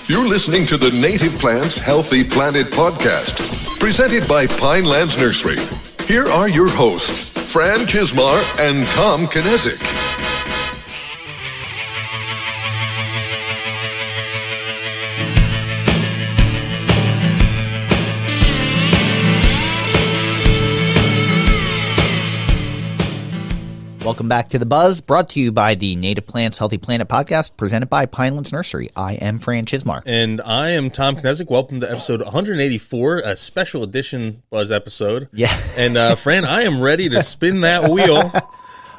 You're listening to the Native Plants Healthy Planet podcast, presented by Pinelands Nursery. Here are your hosts, Fran Chismar and Tom Kinesic. Welcome back to The Buzz, brought to you by the Native Plants Healthy Planet podcast, presented by Pinelands Nursery. I am Fran Chismar. And I am Tom Kinesic. Welcome to episode 184, a special edition Buzz episode. Yeah. And Fran, I am ready to spin that wheel.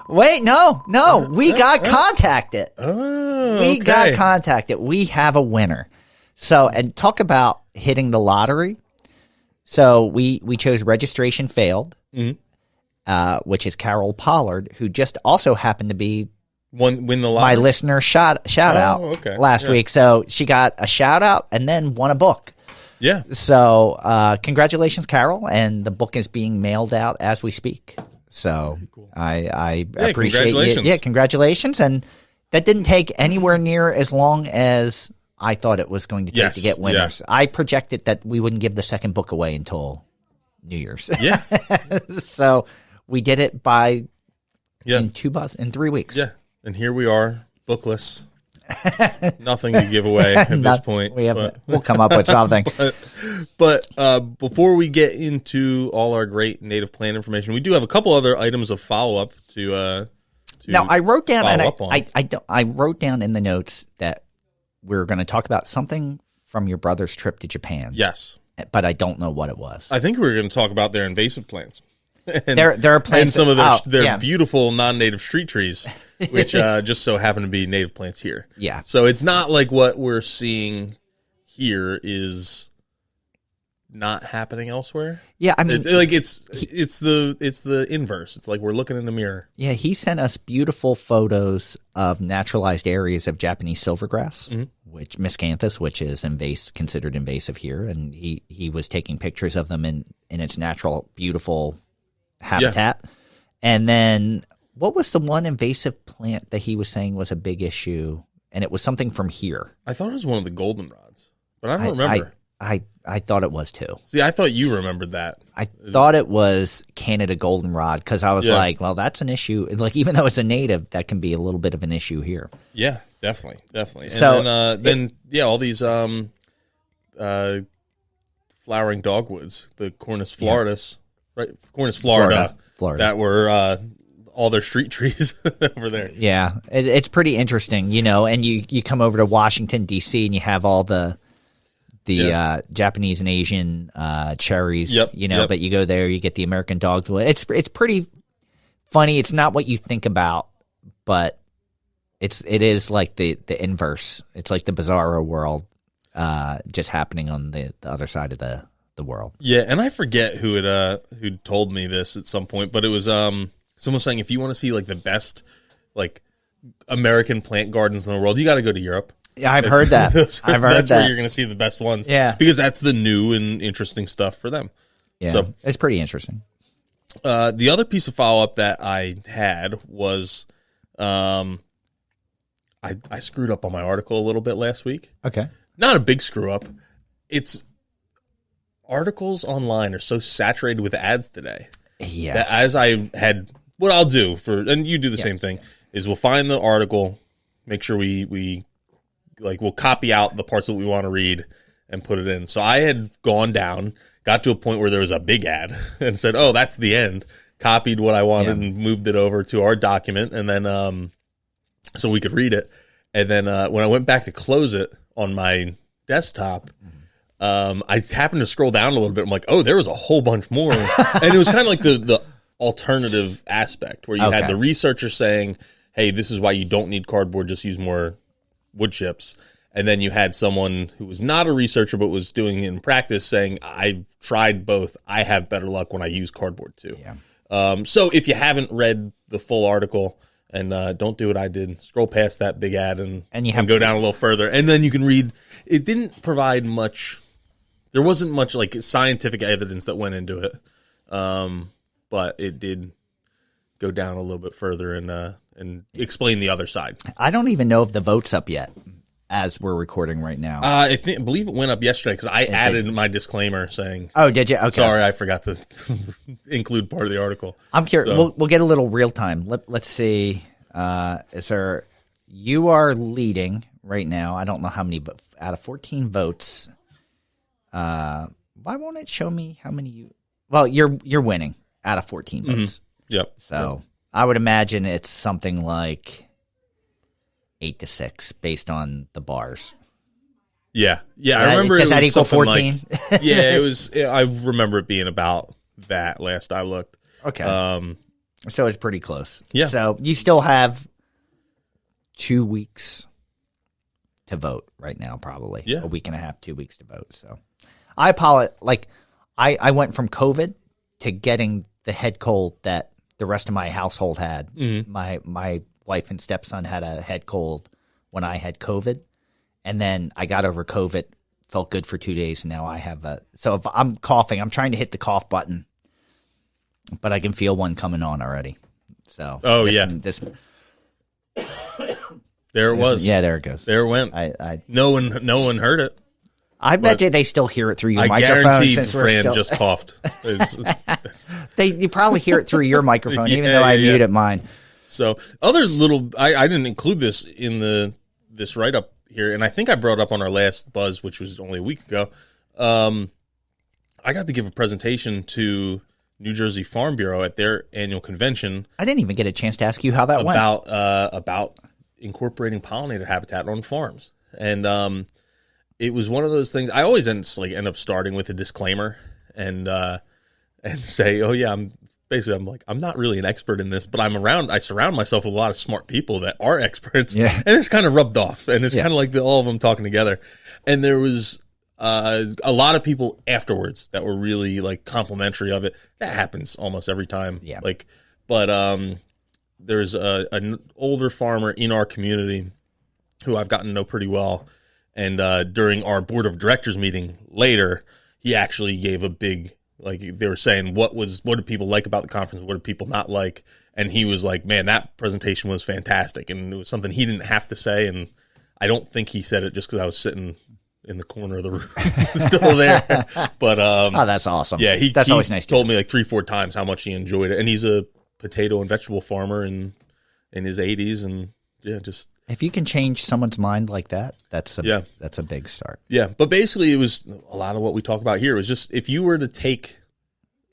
Wait, no, we got contacted. Oh, We got contacted. We have a winner. So, and talk about hitting the lottery. So we chose registration failed. Mm-hmm. Which is Carol Pollard, who just also happened to be Win the lottery. my listener shout out last week. So she got a shout out and then won a book. Yeah. So congratulations, Carol, and the book is being mailed out as we speak. So cool. I appreciate congratulations. it. Yeah, congratulations. And that didn't take anywhere near as long as I thought it was going to take to get winners. Yeah. I projected that we wouldn't give the second book away until New Year's. Yeah. So we did it in 3 weeks. Yeah. And here we are, bookless. Nothing to give away at this point. We'll come up with something. But before we get into all our great native plant information, we do have a couple other items of follow-up to now, I wrote down, and I wrote down in the notes that we're going to talk about something from your brother's trip to Japan. Yes. But I don't know what it was. I think we were going to talk about their invasive plants. And, there are plants and some of their beautiful non-native street trees, which just so happen to be native plants here. Yeah. So it's not like what we're seeing here is not happening elsewhere. Yeah, I mean, it's the inverse. It's like we're looking in the mirror. Yeah, he sent us beautiful photos of naturalized areas of Japanese silvergrass, which miscanthus, which is considered invasive here, and he was taking pictures of them in its natural, beautiful habitat. Yeah. And then what was the one invasive plant that he was saying was a big issue? And it was something from here. I thought it was one of the goldenrods, but I don't remember. I thought it was too. See, I thought you remembered that. I thought it was Canada goldenrod because I was like, well, that's an issue. Like, even though it's a native, that can be a little bit of an issue here. Yeah, definitely. So, and then all these flowering dogwoods, the Cornus floridus, right? Cornus Florida. That were all their street trees over there. Yeah, it's pretty interesting, and you come over to Washington, D.C., and you have all the Japanese and Asian cherries, but you go there, you get the American dogwood. It's pretty funny. It's not what you think about, but it is like the inverse. It's like the bizarro world just happening on the other side of the world. Yeah, and I forget who told me this at some point, but it was someone saying if you want to see like the best like American plant gardens in the world, you got to go to Europe. Yeah, I've heard that. That's where you're going to see the best ones. Yeah, because that's the new and interesting stuff for them. Yeah, so it's pretty interesting. The other piece of follow up that I had was, I screwed up on my article a little bit last week. Okay, not a big screw up. It's articles online are so saturated with ads today. Yes. That as I had, what I'll do and you do the same thing, is we'll find the article, make sure we'll copy out the parts that we want to read and put it in. So I had gone down, got to a point where there was a big ad and said, oh, that's the end. Copied what I wanted and moved it over to our document. And then, so we could read it. And then when I went back to close it on my desktop, I happened to scroll down a little bit. I'm like, oh, there was a whole bunch more. And it was kind of like the alternative aspect where you had the researcher saying, hey, this is why you don't need cardboard, just use more wood chips. And then you had someone who was not a researcher but was doing it in practice saying, I've tried both. I have better luck when I use cardboard too. Yeah. So if you haven't read the full article, and don't do what I did, scroll past that big ad and go down a little further. And then you can read. It didn't provide much. There wasn't much like scientific evidence that went into it. But it did go down a little bit further and explain the other side. I don't even know if the vote's up yet as we're recording right now? I believe it went up yesterday because I added my discllaimer saying. Oh, did you? Okay. Sorry, I forgot to include part of the article. I'm curious. So. We'll get a little real time. Let's see. You are leading right now. I don't know how many, but out of 14 votes. Why won't it show me how many you? Well, you're winning out of 14 votes. Yep. So I would imagine it's something like 8-6 based on the bars. Yeah. I remember. Does that equal 14? Like, yeah, it was. I remember it being about that last I looked. Okay. So it's pretty close. Yeah. So you still have 2 weeks to vote right now, probably. Yeah. A week and a half, 2 weeks to vote. So I apologize. Like I went from COVID to getting the head cold that the rest of my household had. Mm-hmm. My wife and stepson had a head cold when I had COVID. And then I got over COVID, felt good for 2 days, and now I have so if I'm coughing, I'm trying to hit the cough button, but I can feel one coming on already. So there it was. Yeah, there it goes. There it went. No one heard it. I bet you they still hear it through your I microphone. guarantee since Fran just coughed. You probably hear it through your microphone, even though I muted mine. So other little, I didn't include this in this write up here, and I think I brought it up on our last buzz, which was only a week ago. I got to give a presentation to New Jersey Farm Bureau at their annual convention. I didn't even get a chance to ask you how that went. About incorporating pollinator habitat on farms, and it was one of those things. I always end up starting with a disclaimer and say, "Oh yeah, I'm like I'm not really an expert in this, but I surround myself with a lot of smart people that are experts." Yeah. And it's kind of rubbed off, and it's kind of like all of them talking together. And there was a lot of people afterwards that were really like complimentary of it. That happens almost every time. Yeah. But there's an older farmer in our community who I've gotten to know pretty well. And during our board of directors meeting later, he actually gave a big, like they were saying, what did people like about the conference? What did people not like? And he was like, man, that presentation was fantastic. And it was something he didn't have to say. And I don't think he said it just because I was sitting in the corner of the room still there. But oh, that's awesome. Yeah, that's always nice. Told me like 3-4 times how much he enjoyed it. And he's a potato and vegetable farmer in his 80s. And yeah, just. If you can change someone's mind like that, that's a big start. Yeah, but basically it was a lot of what we talk about here. It was just if you were to take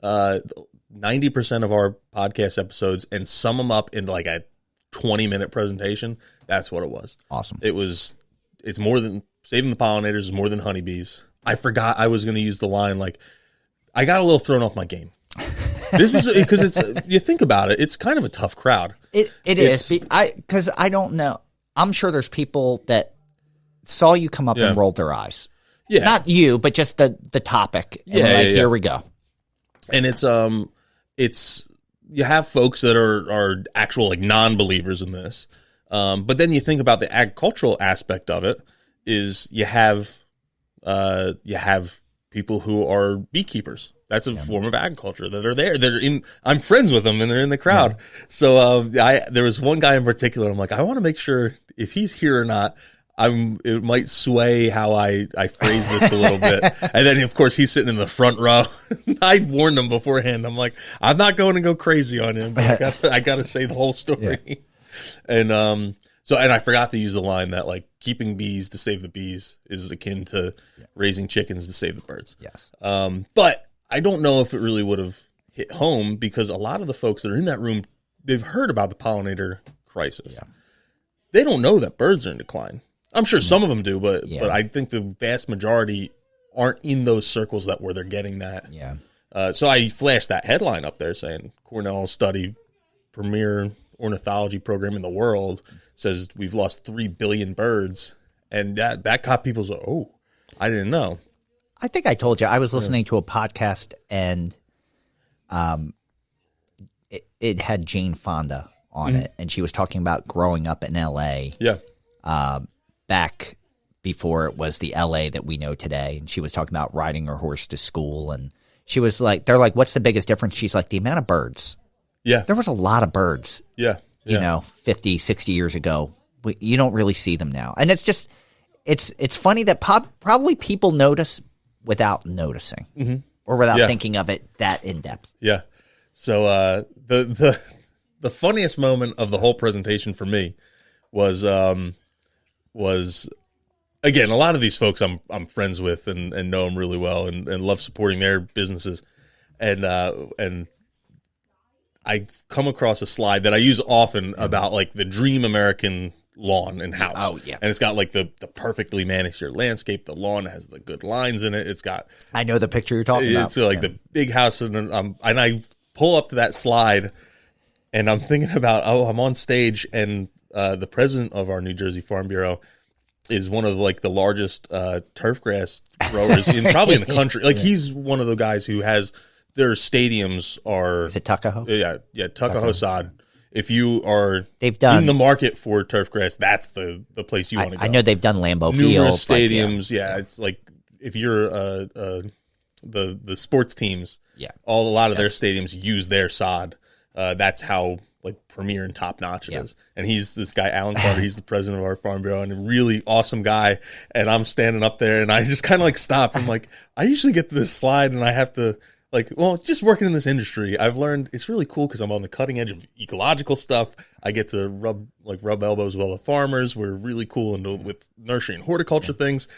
90% of our podcast episodes and sum them up into like a 20-minute presentation, that's what it was. Awesome. It's more than saving the pollinators is more than honeybees. I forgot I was going to use the line like I got a little thrown off my game. This is because it's you think about it, it's kind of a tough crowd. It is because I don't know. I'm sure there's people that saw you come up and rolled their eyes. Yeah. Not you, but just the topic. And here we go. And it's you have folks that are actual like non-believers in this. But then you think about the agricultural aspect of it is you have people who are beekeepers. That's a form of agriculture that are there. I'm friends with them and they're in the crowd. Yeah. So there was one guy in particular. I'm like, I want to make sure if he's here or not. It might sway how I phrase this a little bit. And then of course he's sitting in the front row. I warned him beforehand. I'm like, I'm not going to go crazy on him, but I got to say the whole story. Yeah. And I forgot to use the line that like keeping bees to save the bees is akin to raising chickens to save the birds. Yes. But I don't know if it really would have hit home because a lot of the folks that are in that room, they've heard about the pollinator crisis. Yeah. They don't know that birds are in decline. I'm sure some of them do, but I think the vast majority aren't in those circles where they're getting that. Yeah. So I flashed that headline up there saying Cornell study, premier ornithology program in the world, says we've lost 3 billion birds. And that caught people's, I didn't know. I think I told you I was listening to a podcast and it had Jane Fonda on it, and she was talking about growing up in L.A. Yeah. Back before it was the L.A. that we know today, and she was talking about riding her horse to school, and she was like, they're like, what's the biggest difference? She's like, the amount of birds. Yeah. There was a lot of birds. Yeah. You know, 50, 60 years ago. You don't really see them now. And it's just, it's funny that probably people notice without noticing or without thinking of it that in depth. Yeah. So the funniest moment of the whole presentation for me was again, a lot of these folks I'm friends with and know them really well and love supporting their businesses, and I come across a slide that I use often about like the dream American lawn and house. Oh yeah, and it's got like the perfectly manicured landscape. The lawn has the good lines in it. It's got. I know the picture you're talking about. It's like the big house, and I pull up to that slide, and I'm thinking about I'm on stage, and the president of our New Jersey Farm Bureau is one of like the largest turfgrass growers probably in the country. Like he's one of the guys who has their stadiums are. Is it Tuckahoe? Yeah, Tuckahoe sod. If you are in the market for turfgrass, that's the place you want to go. I know they've done Lambeau Field. Numerous stadiums, it's like if you're the sports teams, a lot of their stadiums use their sod. That's how like premier and top notch it is. And he's this guy, Alan Carter. He's the president of our Farm Bureau and a really awesome guy. And I'm standing up there, and I just kind of like stop. I'm like, I usually get to this slide, and I have to. Just working in this industry, I've learned it's really cool because I'm on the cutting edge of ecological stuff. I get to rub elbows with all the farmers. We're really cool with nursery and horticulture things.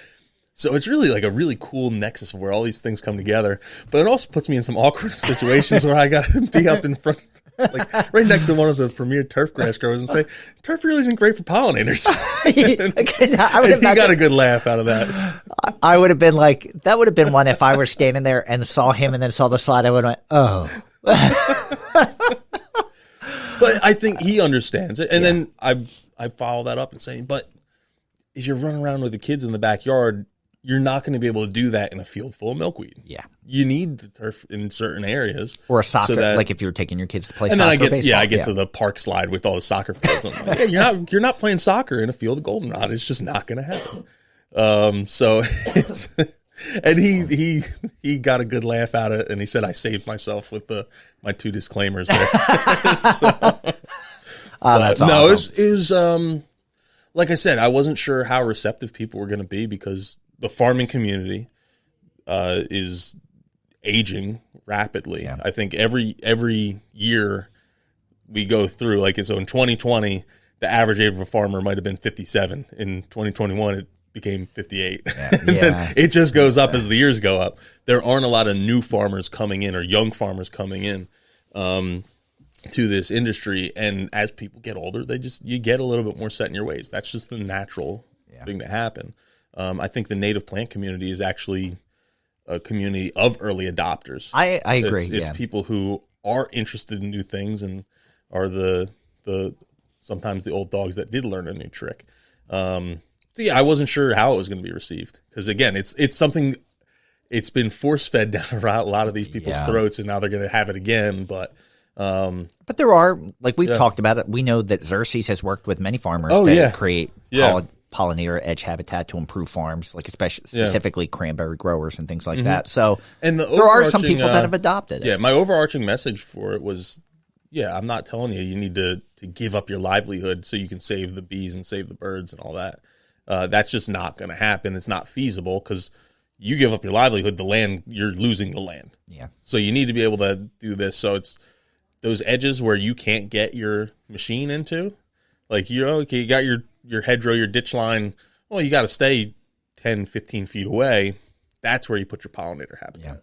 So it's really like a really cool nexus of where all these things come together. But it also puts me in some awkward situations where I got to be up in front, like right next to one of the premier turfgrass growers and say, turf really isn't great for pollinators. He got a good laugh out of that. I would have been like, that would have been one if I were standing there and saw him and then saw the slide. I would have went, oh. But I think he understands it. And then I follow that up and say, but if you're running around with the kids in the backyard, you're not going to be able to do that in a field full of milkweed. Yeah. You need the turf in certain areas. Or a soccer, like if you're taking your kids to play and soccer. And then I get baseball. to the park slide with all the soccer fields. I'm like, you're not playing soccer in a field of goldenrod. It's just not going to happen. So it's, and he got a good laugh out of it, and he said I saved myself with my two disclaimers there. That's awesome. No, it was like I said, I wasn't sure how receptive people were going to be because the farming community is aging rapidly. I think every year we go through, so in 2020, the average age of a farmer might have been 57. In 2021, it became 58. And then it just goes up as the years go up. There aren't a lot of new farmers coming in or young farmers coming in to this industry. And as people get older, you get a little bit more set in your ways. That's just the natural thing to happen. I think the native plant community is actually a community of early adopters. I agree. It's people who are interested in new things and are the sometimes the old dogs that did learn a new trick. So I wasn't sure how it was going to be received because again, it's something it's been force fed down a lot of these people's throats, and now they're going to have it again. But there are, like we've talked about it. We know that Xerces has worked with many farmers to create pollinator edge habitat to improve farms, like specifically cranberry growers and things like that. So there are some people that have adopted it. Yeah, my overarching message for it was, I'm not telling you need to give up your livelihood so you can save the bees and save the birds and all that. That's just not going to happen. It's not feasible because you give up your livelihood, the land, you're losing the land. Yeah. So you need to be able to do this. So it's those edges where you can't get your machine into, like, you got your hedgerow, your ditch line. Well, you got to stay 10, 15 feet away. That's where you put your pollinator habitat. Yeah.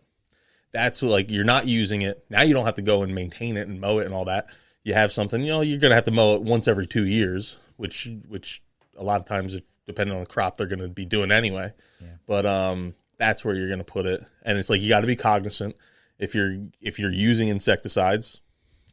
That's you're not using it. Now you don't have to go and maintain it and mow it and all that. You have something, you're going to have to mow it once every 2 years, which a lot of times, if depending on the crop, they're going to be doing anyway. Yeah. But that's where you're going to put it. And it's you got to be cognizant. If you're using insecticides,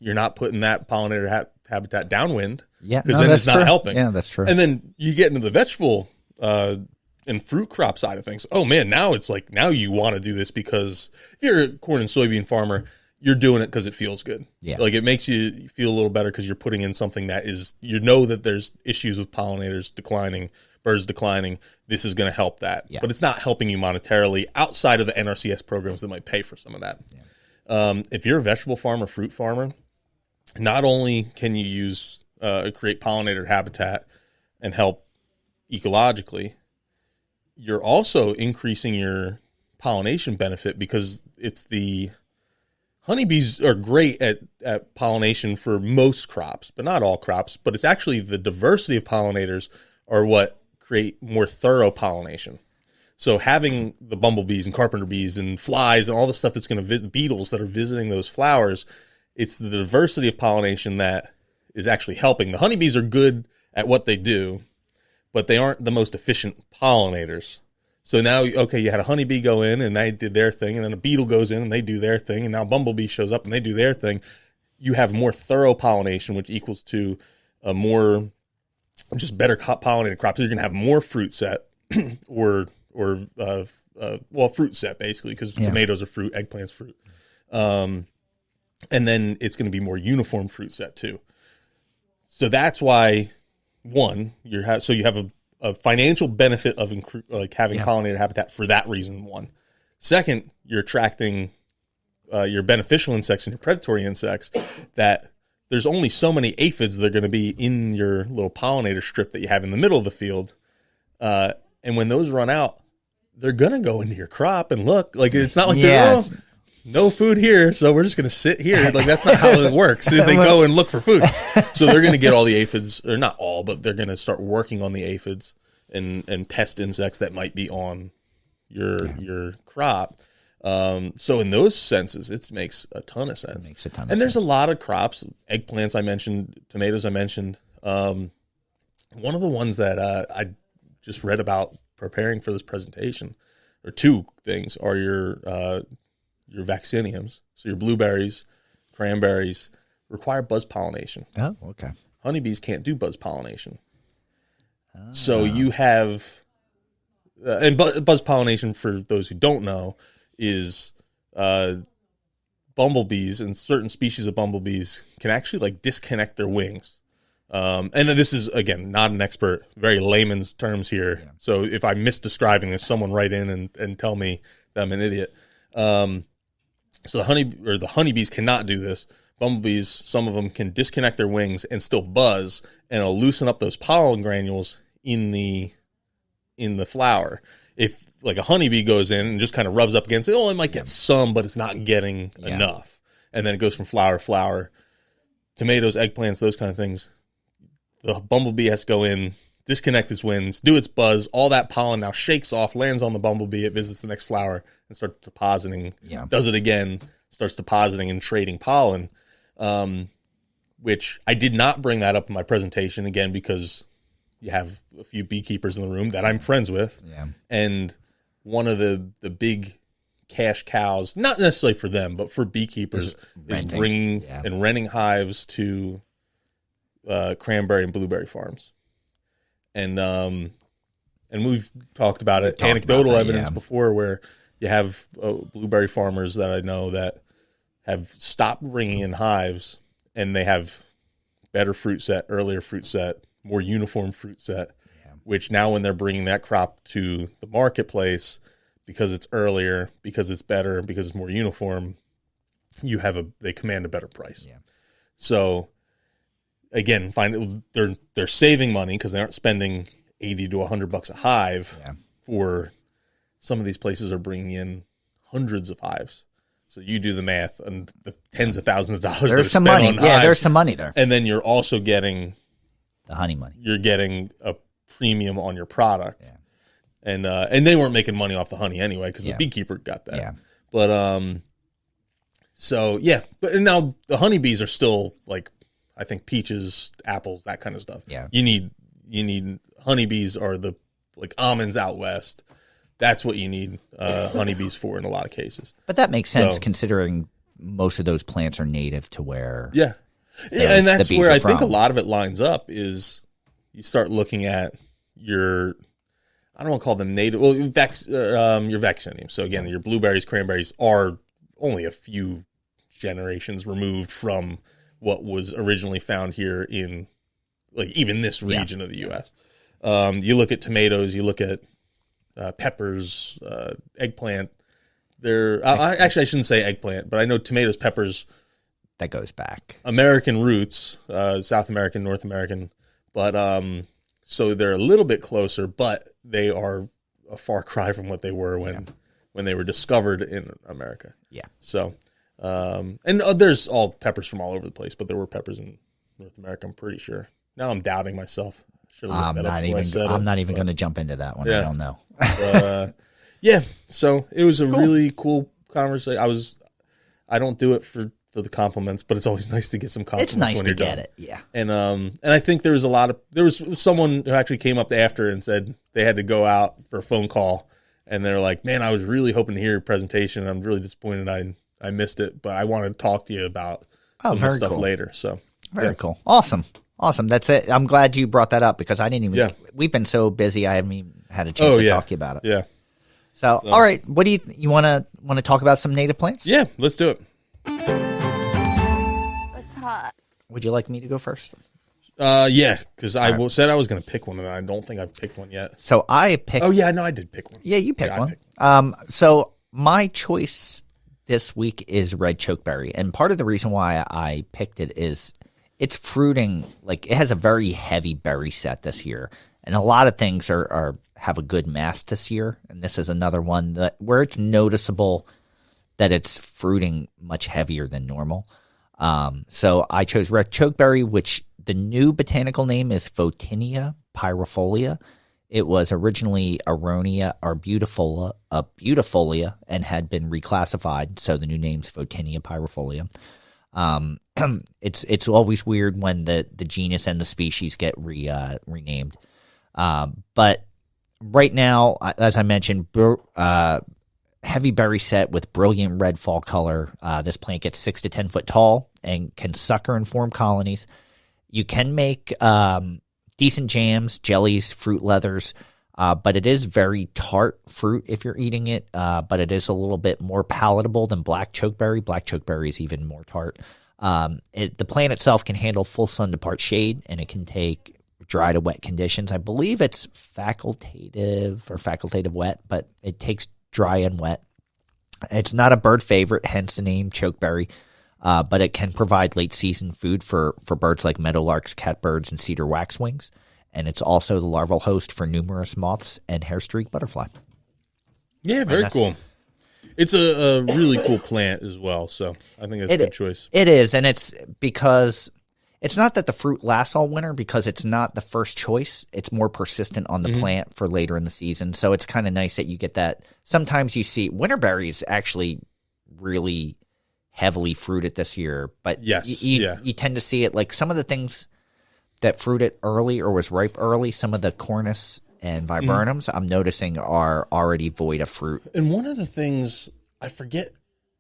you're not putting that pollinator habitat downwind. Yeah, because then it's not helping. Yeah, that's true. And then you get into the vegetable and fruit crop side of things. Oh man, now it's now you want to do this because if you're a corn and soybean farmer, you're doing it because it feels good. Yeah, it makes you feel a little better because you're putting in something that is that there's issues with pollinators declining, birds declining. This is going to help that, but it's not helping you monetarily outside of the NRCS programs that might pay for some of that. Yeah. If you're a vegetable farmer, fruit farmer, not only can you use create pollinator habitat and help ecologically, you're also increasing your pollination benefit because it's the honeybees are great at pollination for most crops, but not all crops. But it's actually the diversity of pollinators are what create more thorough pollination. So having the bumblebees and carpenter bees and flies and all the stuff that's going to visit, beetles that are visiting those flowers, it's the diversity of pollination that is actually helping. The honeybees are good at what they do, but they aren't the most efficient pollinators. So now, okay, you had a honeybee go in and they did their thing, and then a beetle goes in and they do their thing, and now a bumblebee shows up and they do their thing. You have more thorough pollination, which equals to a more, just better pollinated crop. So you're going to have more fruit set or fruit set basically, because tomatoes are fruit, eggplants fruit. And then it's going to be more uniform fruit set too. So that's why, one, you have a financial benefit of having pollinator habitat for that reason, one. Second, you're attracting your beneficial insects and your predatory insects that there's only so many aphids that are going to be in your little pollinator strip that you have in the middle of the field. And when those run out, they're going to go into your crop and look. Like, it's not like no food here, so we're just going to sit here. Like, that's not how it works. They go and look for food. So they're going to get all the aphids, or not all, but they're going to start working on the aphids and pest insects that might be on your crop. So in those senses, it makes a ton of sense. And there's a lot of crops, eggplants I mentioned, tomatoes I mentioned. One of the ones that I just read about preparing for this presentation, or two things, are your vacciniums. So your blueberries, cranberries require buzz pollination. Oh, okay. Honeybees can't do buzz pollination. So you have, and buzz pollination, for those who don't know, is bumblebees and certain species of bumblebees can actually like disconnect their wings. And this is, again, not an expert, very layman's terms here. Yeah. So if I'm misdescribing this, someone write in and tell me that I'm an idiot. So the honeybees cannot do this. Bumblebees, some of them can disconnect their wings and still buzz, and it'll loosen up those pollen granules in the flower. If like a honeybee goes in and just kind of rubs up against it, it might get some, but it's not getting enough. And then it goes from flower to flower. Tomatoes, eggplants, those kind of things. The bumblebee has to go in, disconnect its wings, do its buzz. All that pollen now shakes off, lands on the bumblebee. It visits the next flower and starts depositing. Yeah. Does it again, starts depositing and trading pollen, which I did not bring that up in my presentation, again, because you have a few beekeepers in the room that I'm friends with. Yeah. And one of the big cash cows, not necessarily for them, but for beekeepers, is bringing and renting hives to cranberry and blueberry farms. And we've talked about it, anecdotal evidence before, where you have blueberry farmers that I know that have stopped bringing in hives, and they have better fruit set, earlier fruit set, more uniform fruit set, which now when they're bringing that crop to the marketplace, because it's earlier, because it's better, because it's more uniform, they command a better price. Yeah. So again, they're saving money because they aren't spending $80 to $100 a hive. Yeah. For some of these places are bringing in hundreds of hives. So you do the math, and the tens of thousands of dollars. There's some money. Yeah, there's some money there. And then you're also getting the honey money. You're getting a premium on your product. Yeah. And they weren't making money off the honey anyway, because the beekeeper got that. Yeah. But but now the honeybees are still like, I think, peaches, apples, that kind of stuff. Yeah. You need honeybees are the like almonds out west. That's what you need honeybees for in a lot of cases. But that makes sense, considering most of those plants are native to where. Yeah. And that's where I think a lot of it lines up, is you start looking at your, I don't want to call them native, well, your vaccinium. So again, your blueberries, cranberries are only a few generations removed from what was originally found here in, like, even this region of the U.S. You look at tomatoes, you look at peppers, eggplant. Actually, I shouldn't say eggplant, but I know tomatoes, peppers. That goes back. American roots, South American, North American. But so they're a little bit closer, but they are a far cry from what they were when they were discovered in America. Yeah. So, and there's all peppers from all over the place, but there were peppers in North America, I'm pretty sure. Now I'm doubting myself. I'm not even going to jump into that one. Yeah. I don't know. Yeah. So it was a really cool conversation. I don't do it for the compliments, but it's always nice to get some compliments. It's nice when to you're get done. it. Yeah. And I think there was someone who actually came up after and said they had to go out for a phone call, and they're like, "Man, I was really hoping to hear your presentation. I'm really disappointed I missed it, but I want to talk to you about some of the stuff later." So very cool. Awesome. That's it. I'm glad you brought that up because I didn't even. Yeah. We've been so busy. I haven't even had a chance to talk to you about it. Yeah. So all right, what do you want to talk about some native plants? Yeah, let's do it. It's hot. Would you like me to go first? Yeah, because said I was going to pick one, and I don't think I've picked one yet. So I picked. Oh yeah, no, I did pick one. Yeah, you picked one. So my choice this week is red chokeberry, and part of the reason why I picked it is it's fruiting, like it has a very heavy berry set this year, and a lot of things have a good mass this year, and this is another one where it's noticeable that it's fruiting much heavier than normal. So I chose red chokeberry, which the new botanical name is Photinia pyrifolia. It was originally Aronia beautifolia and had been reclassified, so the new name's Photinia pyrifolia. It's always weird when the genus and the species get renamed. But right now, as I mentioned, heavy berry set with brilliant red fall color. This plant gets 6 to 10 foot tall and can sucker and form colonies. You can make decent jams, jellies, fruit leathers, but it is very tart fruit if you're eating it, but it is a little bit more palatable than black chokeberry. Black chokeberry is even more tart. The plant itself can handle full sun to part shade, and it can take dry to wet conditions. I believe it's facultative wet, but it takes dry and wet. It's not a bird favorite, hence the name chokeberry, but it can provide late season food for birds like meadowlarks, catbirds, and cedar waxwings. And it's also the larval host for numerous moths and hair-streaked butterfly. Yeah, very cool. It's a really cool plant as well, so I think that's a good choice. It is, and it's because it's not that the fruit lasts all winter because it's not the first choice. It's more persistent on the plant for later in the season. So it's kind of nice that you get that. Sometimes you see winter berries actually really heavily fruited this year, but you tend to see it like some of the things that fruited early or was ripe early, some of the cornus and viburnums, I'm noticing are already void of fruit. And one of the things, I forget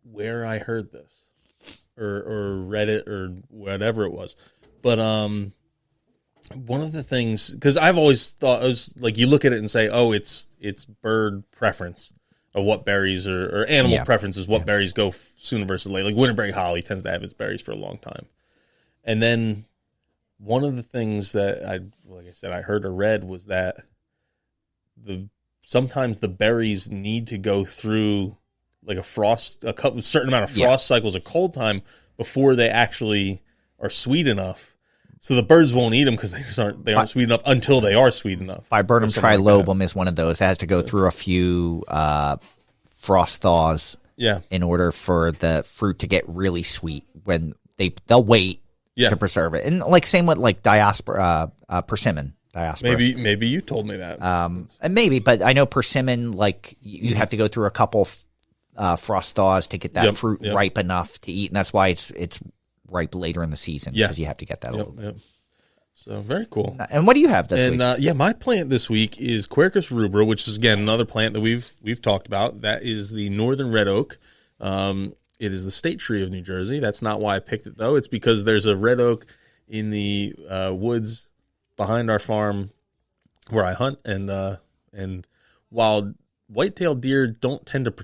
where I heard this or read it or whatever it was, but one of the things, because I've always thought, it was like you look at it and say, oh, it's bird preference of what berries or animal preference is what berries go sooner versus later. Like winterberry holly tends to have its berries for a long time. And then one of the things that I heard or read was that sometimes the berries need to go through like a certain amount of frost cycles of cold time before they actually are sweet enough. So the birds won't eat them because they aren't sweet enough until they are sweet enough. Viburnum trilobum is one of those. It has to go through a few frost thaws in order for the fruit to get really sweet. When they'll wait to preserve it, and like same with like persimmon. Maybe you told me that. And maybe, but I know persimmon, like you have to go through a couple frost thaws to get that fruit ripe enough to eat, and that's why it's ripe later in the season because you have to get that a little bit. So very cool. And what do you have this week? My plant this week is Quercus rubra, which is again another plant that we've talked about. That is the northern red oak. It is the state tree of New Jersey. That's not why I picked it though. It's because there's a red oak in the woods behind our farm where I hunt, and while white-tailed deer don't tend to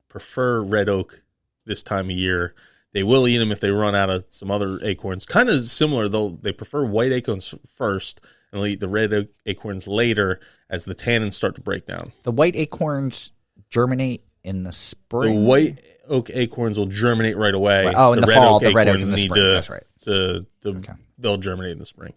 prefer red oak this time of year, they will eat them if they run out of some other acorns. Kind of similar, though. They prefer white acorns first, and they'll eat the red acorns later as the tannins start to break down. The white acorns germinate in the spring? The white oak acorns will germinate right away. Oh, in the fall, the red oak in the spring. That's right. They'll germinate in the spring.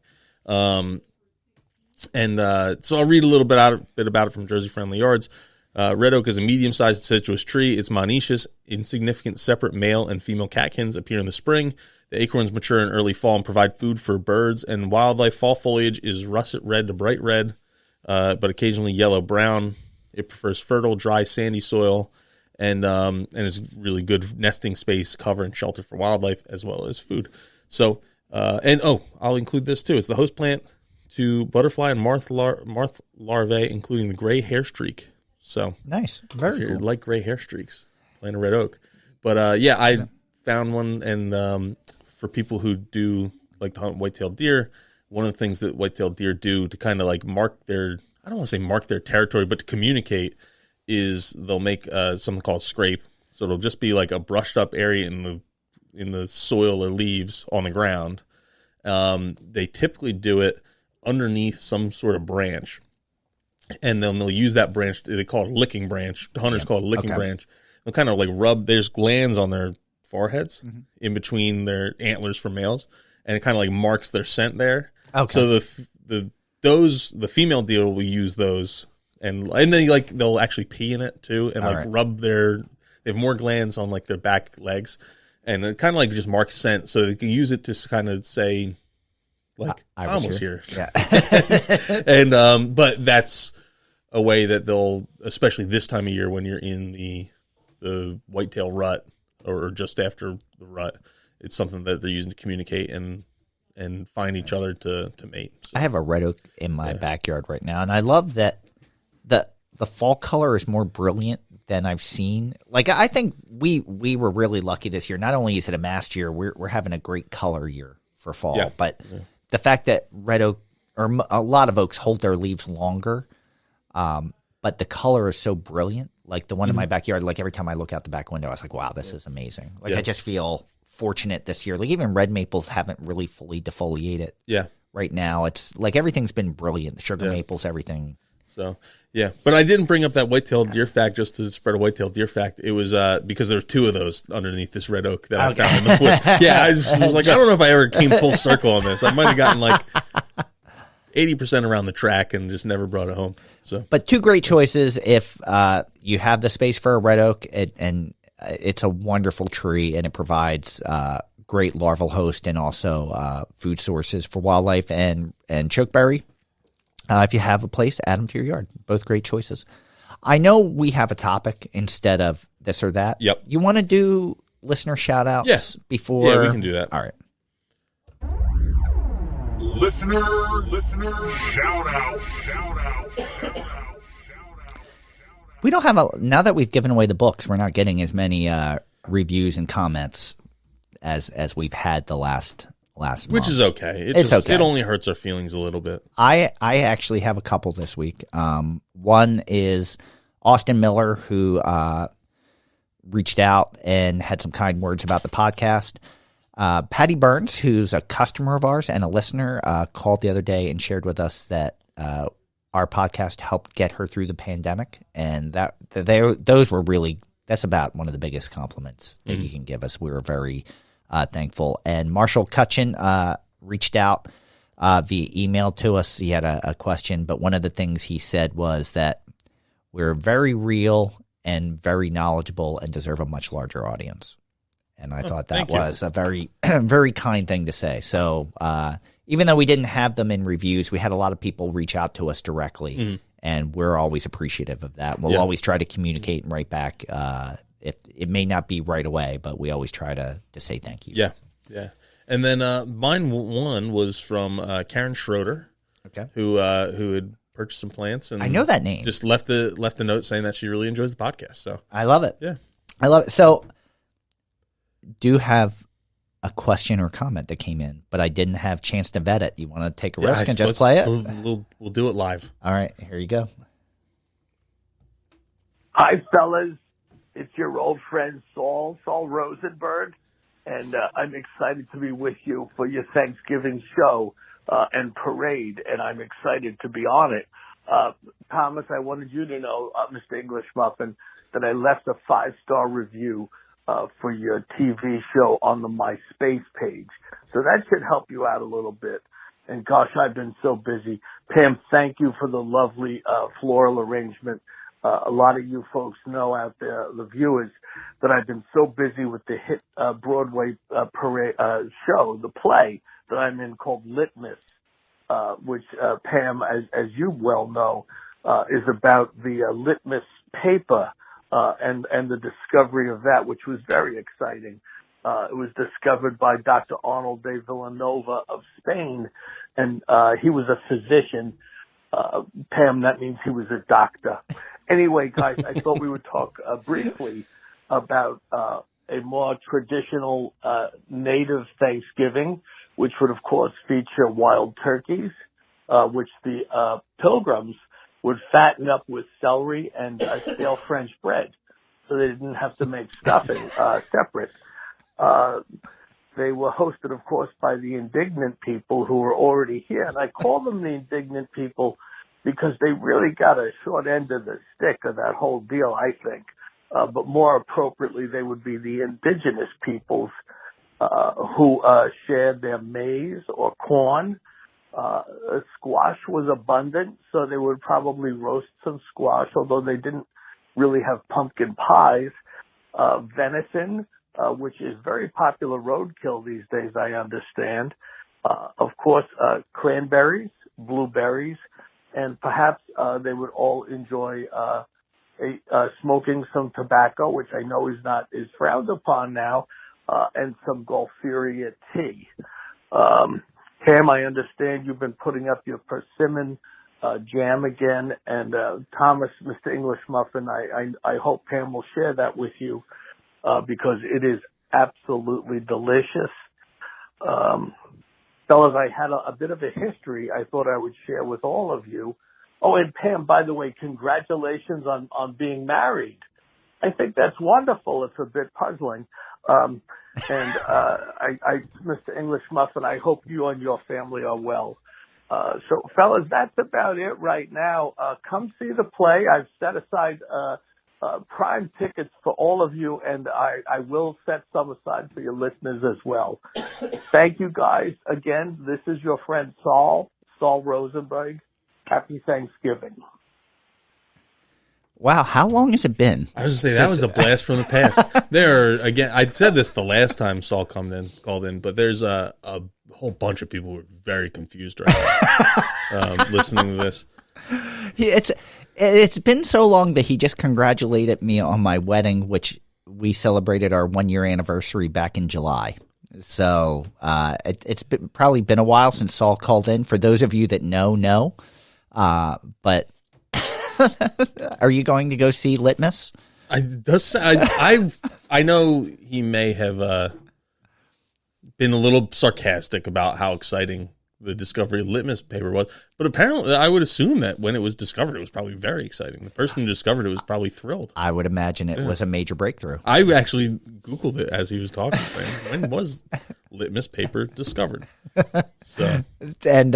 And so I'll read a little bit about it from Jersey Friendly Yards. Red oak is a medium-sized deciduous tree. It's monoecious. Insignificant separate male and female catkins appear in the spring. The acorns mature in early fall and provide food for birds and wildlife. Fall foliage is russet red to bright red, but occasionally yellow-brown. It prefers fertile, dry, sandy soil, and is really good nesting space, cover, and shelter for wildlife as well as food. So, I'll include this too. It's the host plant to butterfly and moth larvae, including the gray hair streak. So nice, very if you cool. like gray hair streaks, plant a red oak. But I found one, and for people who do like to hunt white-tailed deer, one of the things that white-tailed deer do to kind of like mark their, I don't want to say mark their territory, but to communicate, is they'll make something called scrape. So it'll just be like a brushed up area in the soil or leaves on the ground. They typically do it underneath some sort of branch. And then they'll use that branch. They call it a licking branch. Hunters call it a licking branch. They'll kind of like rub. There's glands on their foreheads in between their antlers for males, and it kind of like marks their scent there. Okay. So the female deer will use those, and then like they'll actually pee in it too, and rub their. They have more glands on like their back legs, and it kind of like just marks scent, so they can use it to kind of say, like I was here. Yeah. And but that's a way that they'll, especially this time of year when you're in the whitetail rut or just after the rut, it's something that they're using to communicate and find each other to mate. So, I have a red oak in my backyard right now, and I love that the fall color is more brilliant than I've seen. Like, I think we were really lucky this year. Not only is it a mast year, we're having a great color year for fall, but the fact that red oak or a lot of oaks hold their leaves longer, but the color is so brilliant. Like the one in my backyard, like every time I look out the back window, I was like, wow, this is amazing. Like I just feel fortunate this year. Like even red maples haven't really fully defoliated. Yeah. Right now, it's like everything's been brilliant. The sugar maples, everything. So, but I didn't bring up that white-tailed deer fact just to spread a white-tailed deer fact. It was because there's two of those underneath this red oak that I found in the wood. I was like, I don't know if I ever came full circle on this. I might have gotten like 80% around the track and just never brought it home. So, but two great choices if you have the space for a red oak, and it's a wonderful tree, and it provides great larval host and also food sources for wildlife, and chokeberry. If you have a place, add them to your yard. Both great choices. I know we have a topic instead of this or that. Yep. You want to do listener shout-outs before? Yeah, we can do that. All right. Listener shout-out. We don't have now that we've given away the books, we're not getting as many reviews and comments as we've had the last month. Which is okay. It's okay. It only hurts our feelings a little bit. I actually have a couple this week. One is Austin Miller, who reached out and had some kind words about the podcast. Patty Burns, who's a customer of ours and a listener, called the other day and shared with us that our podcast helped get her through the pandemic, and those were really, that's about one of the biggest compliments that you can give us. We were very thankful. And Marshall Cutchin reached out via email to us. He had a question, but one of the things he said was that we're very real and very knowledgeable and deserve a much larger audience. And I thought that was a very, very kind thing to say. So even though we didn't have them in reviews, we had a lot of people reach out to us directly, and we're always appreciative of that. We'll always try to communicate and write back. If it may not be right away, but we always try to say thank you. Yeah. And then mine one was from Karen Schroeder, who had purchased some plants, and I know that name. Just left a note saying that she really enjoys the podcast. So I love it. Yeah, I love it. So do have a question or comment that came in, but I didn't have a chance to vet it. You want to take a risk and just play it? We'll do it live. All right, here you go. Hi, fellas. It's your old friend Saul Rosenberg, and I'm excited to be with you for your Thanksgiving show and parade, and I'm excited to be on it. Thomas, I wanted you to know, Mr. English Muffin, that I left a 5-star review for your TV show on the MySpace page. So that should help you out a little bit. And gosh, I've been so busy Pam, thank you for the lovely floral arrangement. A lot of you folks know out there, the viewers, that I've been so busy with the hit Broadway parade show, the play that I'm in called Litmus, which, Pam, as you well know, is about the litmus paper and the discovery of that, which was very exciting. It was discovered by Dr. Arnold de Villanova of Spain, and he was a physician. Pam, that means he was a doctor. Anyway, guys, I thought we would talk briefly about a more traditional native Thanksgiving, which would, of course, feature wild turkeys, which the pilgrims would fatten up with celery and stale French bread, so they didn't have to make stuffing separate. They were hosted, of course, by the indignant people who were already here. And I call them the indignant people because they really got a short end of the stick of that whole deal, I think. But more appropriately, they would be the indigenous peoples who shared their maize or corn. Squash was abundant, so they would probably roast some squash, although they didn't really have pumpkin pies. Venison, which is very popular roadkill these days, I understand. Of course, cranberries, blueberries, and perhaps they would all enjoy smoking some tobacco, which I know is frowned upon now, and some Golferia tea. Pam, I understand you've been putting up your persimmon jam again, and Thomas, Mr. English Muffin, I hope Pam will share that with you. Because it is absolutely delicious. Fellas, I had a bit of a history I thought I would share with all of you. Oh, and Pam, by the way, congratulations on being married. I think that's wonderful. It's a bit puzzling. Mr. English Muffin, I hope you and your family are well. So, fellas, that's about it right now. Come see the play. I've set aside prime tickets for all of you, and I will set some aside for your listeners as well. Thank you, guys. Again, this is your friend Saul Rosenberg. Happy Thanksgiving. Wow, how long has it been? I was going to say, that was a blast from the past. Again, I said this the last time Saul called in, but there's a whole bunch of people who are very confused right now listening to this. It's been so long that he just congratulated me on my wedding, which we celebrated our 1-year anniversary back in July. So it's probably been a while since Saul called in. For those of you that know. But are you going to go see Litmus? I know he may have been a little sarcastic about how exciting the discovery of litmus paper was, but apparently I would assume that when it was discovered, it was probably very exciting. The person who discovered it was probably thrilled. I would imagine it was a major breakthrough. I actually Googled it as he was talking, saying, when was litmus paper discovered? So, and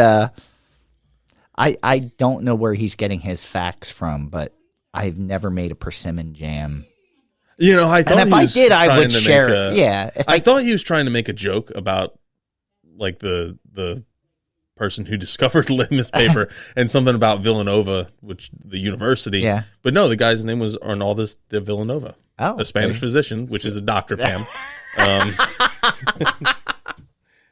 I don't know where he's getting his facts from, but I've never made a persimmon jam. You know, I thought and if I did, I would share it. Yeah, I thought he was trying to make a joke about like the person who discovered litmus paper and something about Villanova, which the university. Yeah. But no, the guy's name was Arnaldus de Villanova, a Spanish physician, which is a doctor, Pam.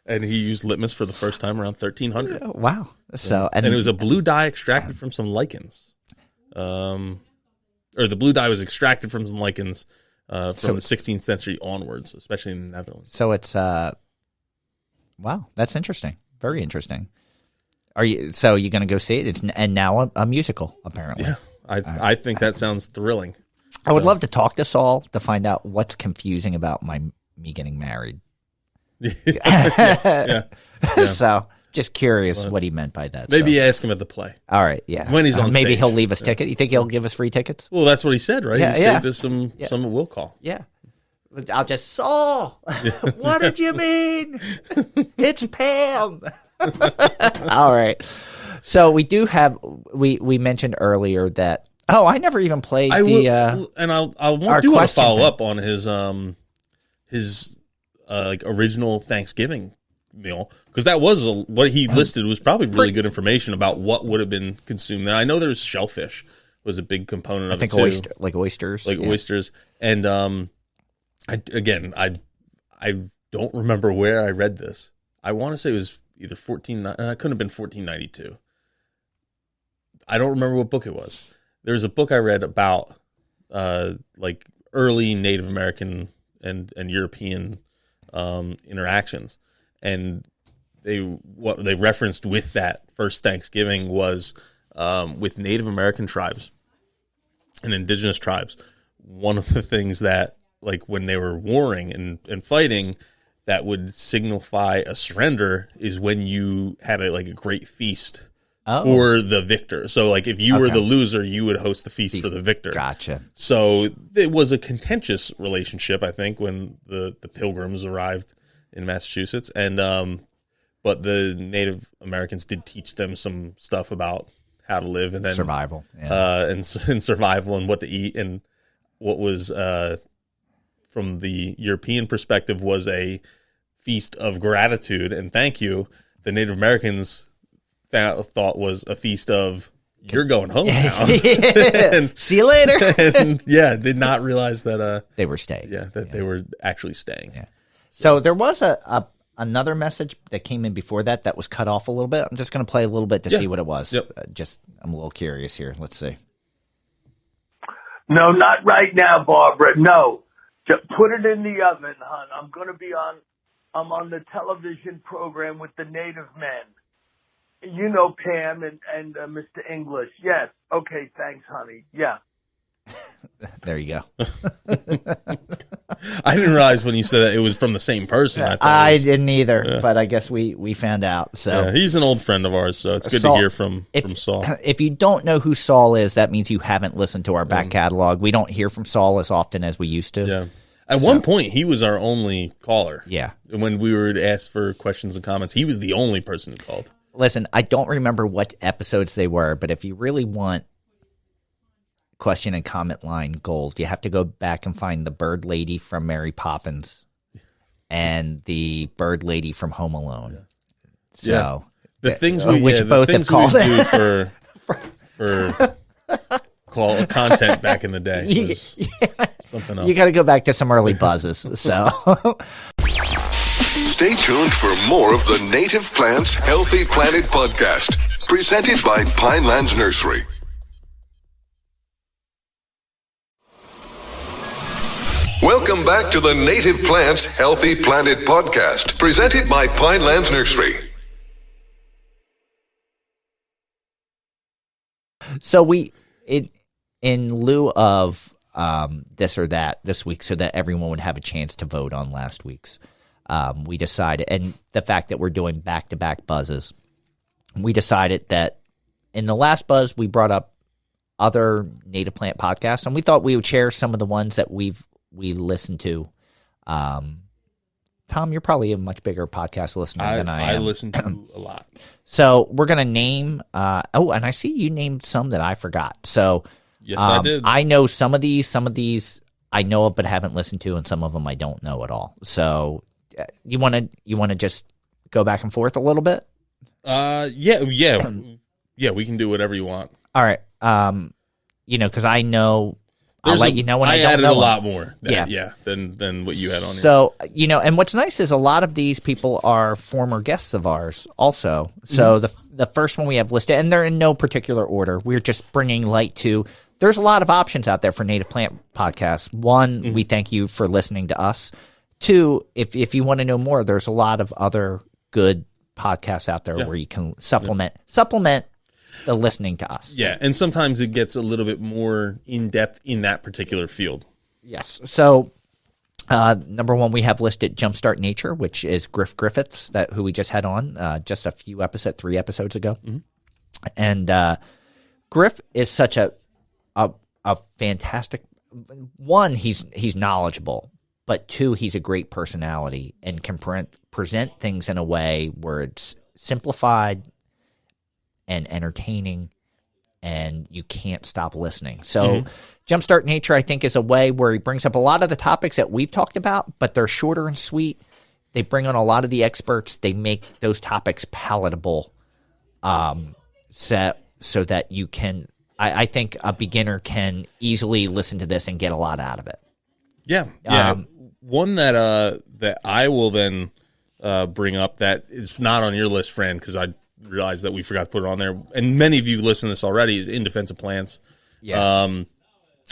And he used litmus for the first time around 1300. Wow. So and it was a blue dye extracted from some lichens. Or the blue dye was extracted from some lichens from the 16th century onwards, especially in the Netherlands. So it's wow, that's interesting. Very interesting. Are you going to go see it? And now a musical, apparently. Yeah, I think that sounds thrilling. I would love to talk to Saul to find out what's confusing about me getting married. Yeah. So just curious what he meant by that. Maybe ask him at the play. All right, yeah. When he's on maybe stage. He'll leave us tickets. You think he'll give us free tickets? Well, that's what he said, right? Yeah, he saved us some will call. Yeah. I'll just, Saul, what did you mean? It's Pam. All right. So we do have, we mentioned earlier that, I never even played I won't do want to follow up on his like original Thanksgiving meal, because that was what he listed was probably really good information about what would have been consumed. Now I know there's shellfish was a big component of it too. Oysters, oysters, and I don't remember where I read this. I want to say it was either it couldn't have been 1492. I don't remember what book it was. There was a book I read about like early Native American and European interactions, and what they referenced with that first Thanksgiving was with Native American tribes and indigenous tribes. One of the things that, like, when they were warring and fighting, that would signify a surrender is when you had a great feast for the victor. So, like, if you were the loser, you would host the feast for the victor. Gotcha. So it was a contentious relationship, I think, when the Pilgrims arrived in Massachusetts, and but the Native Americans did teach them some stuff about how to live and then survival, and survival and what to eat, and what was from the European perspective was a feast of gratitude and thank you. The Native Americans thought was a feast of you're going home now. And, see you later. And did not realize that they were staying. They were actually staying. Yeah. So there was another message that came in before that was cut off a little bit. I'm just going to play a little bit to see what it was. Yep. I'm a little curious here. Let's see. No, not right now, Barbara. No. Just put it in the oven, hon. I'm on the television program with the Native men. You know Pam and Mr. English. Yes. Okay, thanks, honey. Yeah. There you go. I didn't realize when you said that it was from the same person. I didn't either, but I guess we found out. So he's an old friend of ours, so it's good to hear from Saul. If you don't know who Saul is, that means you haven't listened to our back catalog. We don't hear from Saul as often as we used to. Yeah. At one point, he was our only caller. Yeah. When we were asked for questions and comments, he was the only person who called. Listen, I don't remember what episodes they were, but if you really want question and comment line gold, you have to go back and find the bird lady from Mary Poppins and the bird lady from Home Alone. So the things both have called do for content back in the day was something else. You got to go back to some early buzzes. So stay tuned for more of the Native Plants Healthy Planet podcast, presented by Pinelands Nursery. Welcome back to the Native Plants Healthy Planet podcast, presented by Pinelands Nursery. So in lieu of this or that this week, so that everyone would have a chance to vote on last week's, we decided, and the fact that we're doing back-to-back buzzes, we decided that in the last buzz we brought up other native plant podcasts, and we thought we would share some of the ones that we listen to. Tom, you're probably a much bigger podcast listener than I am. I listen to a lot. So we're going to name and I see you named some that I forgot. So yes, I did. I know some of these I know of but haven't listened to, and some of them I don't know at all. So you want to just go back and forth a little bit? Yeah, we can do whatever you want. All right. Because I know I'll let you know when I don't added know a lot more than what you had on here. So, and what's nice is a lot of these people are former guests of ours also. So the first one we have listed, and they're in no particular order, we're just bringing light to, there's a lot of options out there for native plant podcasts. One, we thank you for listening to us. Two, if you want to know more, there's a lot of other good podcasts out there where you can supplement the listening to us. Yeah, and sometimes it gets a little bit more in-depth in that particular field. Yes. So, number one, we have listed Jumpstart Nature, which is Griff Griffiths, who we just had on just 3 episodes ago. Mm-hmm. And Griff is such a fantastic one. He's knowledgeable, but two, he's a great personality and can present things in a way where it's simplified and entertaining, and you can't stop listening. So Jumpstart Nature, I think, is a way where he brings up a lot of the topics that we've talked about, but they're shorter and sweet. They bring on a lot of the experts. They make those topics palatable, so that you can. I think a beginner can easily listen to this and get a lot out of it. Yeah. One that I will then bring up that is not on your list, Fran, because I realized that we forgot to put it on there, and many of you listen to this already, is In Defense of Plants. Yeah.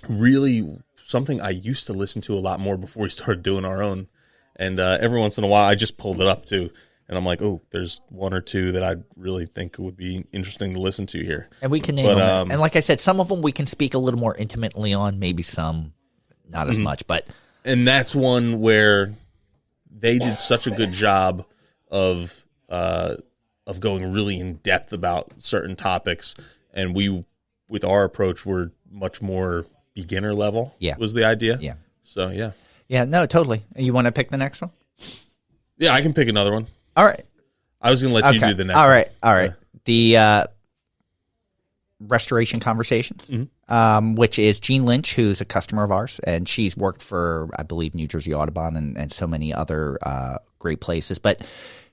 Really something I used to listen to a lot more before we started doing our own. And every once in a while, I just pulled it up too. And I'm like, oh, there's one or two that I really think would be interesting to listen to here. And we can name them. And like I said, some of them we can speak a little more intimately on, maybe some not as much. And that's one where they did such a good job of going really in depth about certain topics. And we, with our approach, were much more beginner level. Yeah. Was the idea. Yeah. So, yeah. Yeah, no, totally. You want to pick the next one? Yeah, I can pick another one. All right. I was going to let you do the next one. All right. Yeah. The Restoration Conversations, which is Jean Lynch, who's a customer of ours, and she's worked for, I believe, New Jersey Audubon and so many other great places. But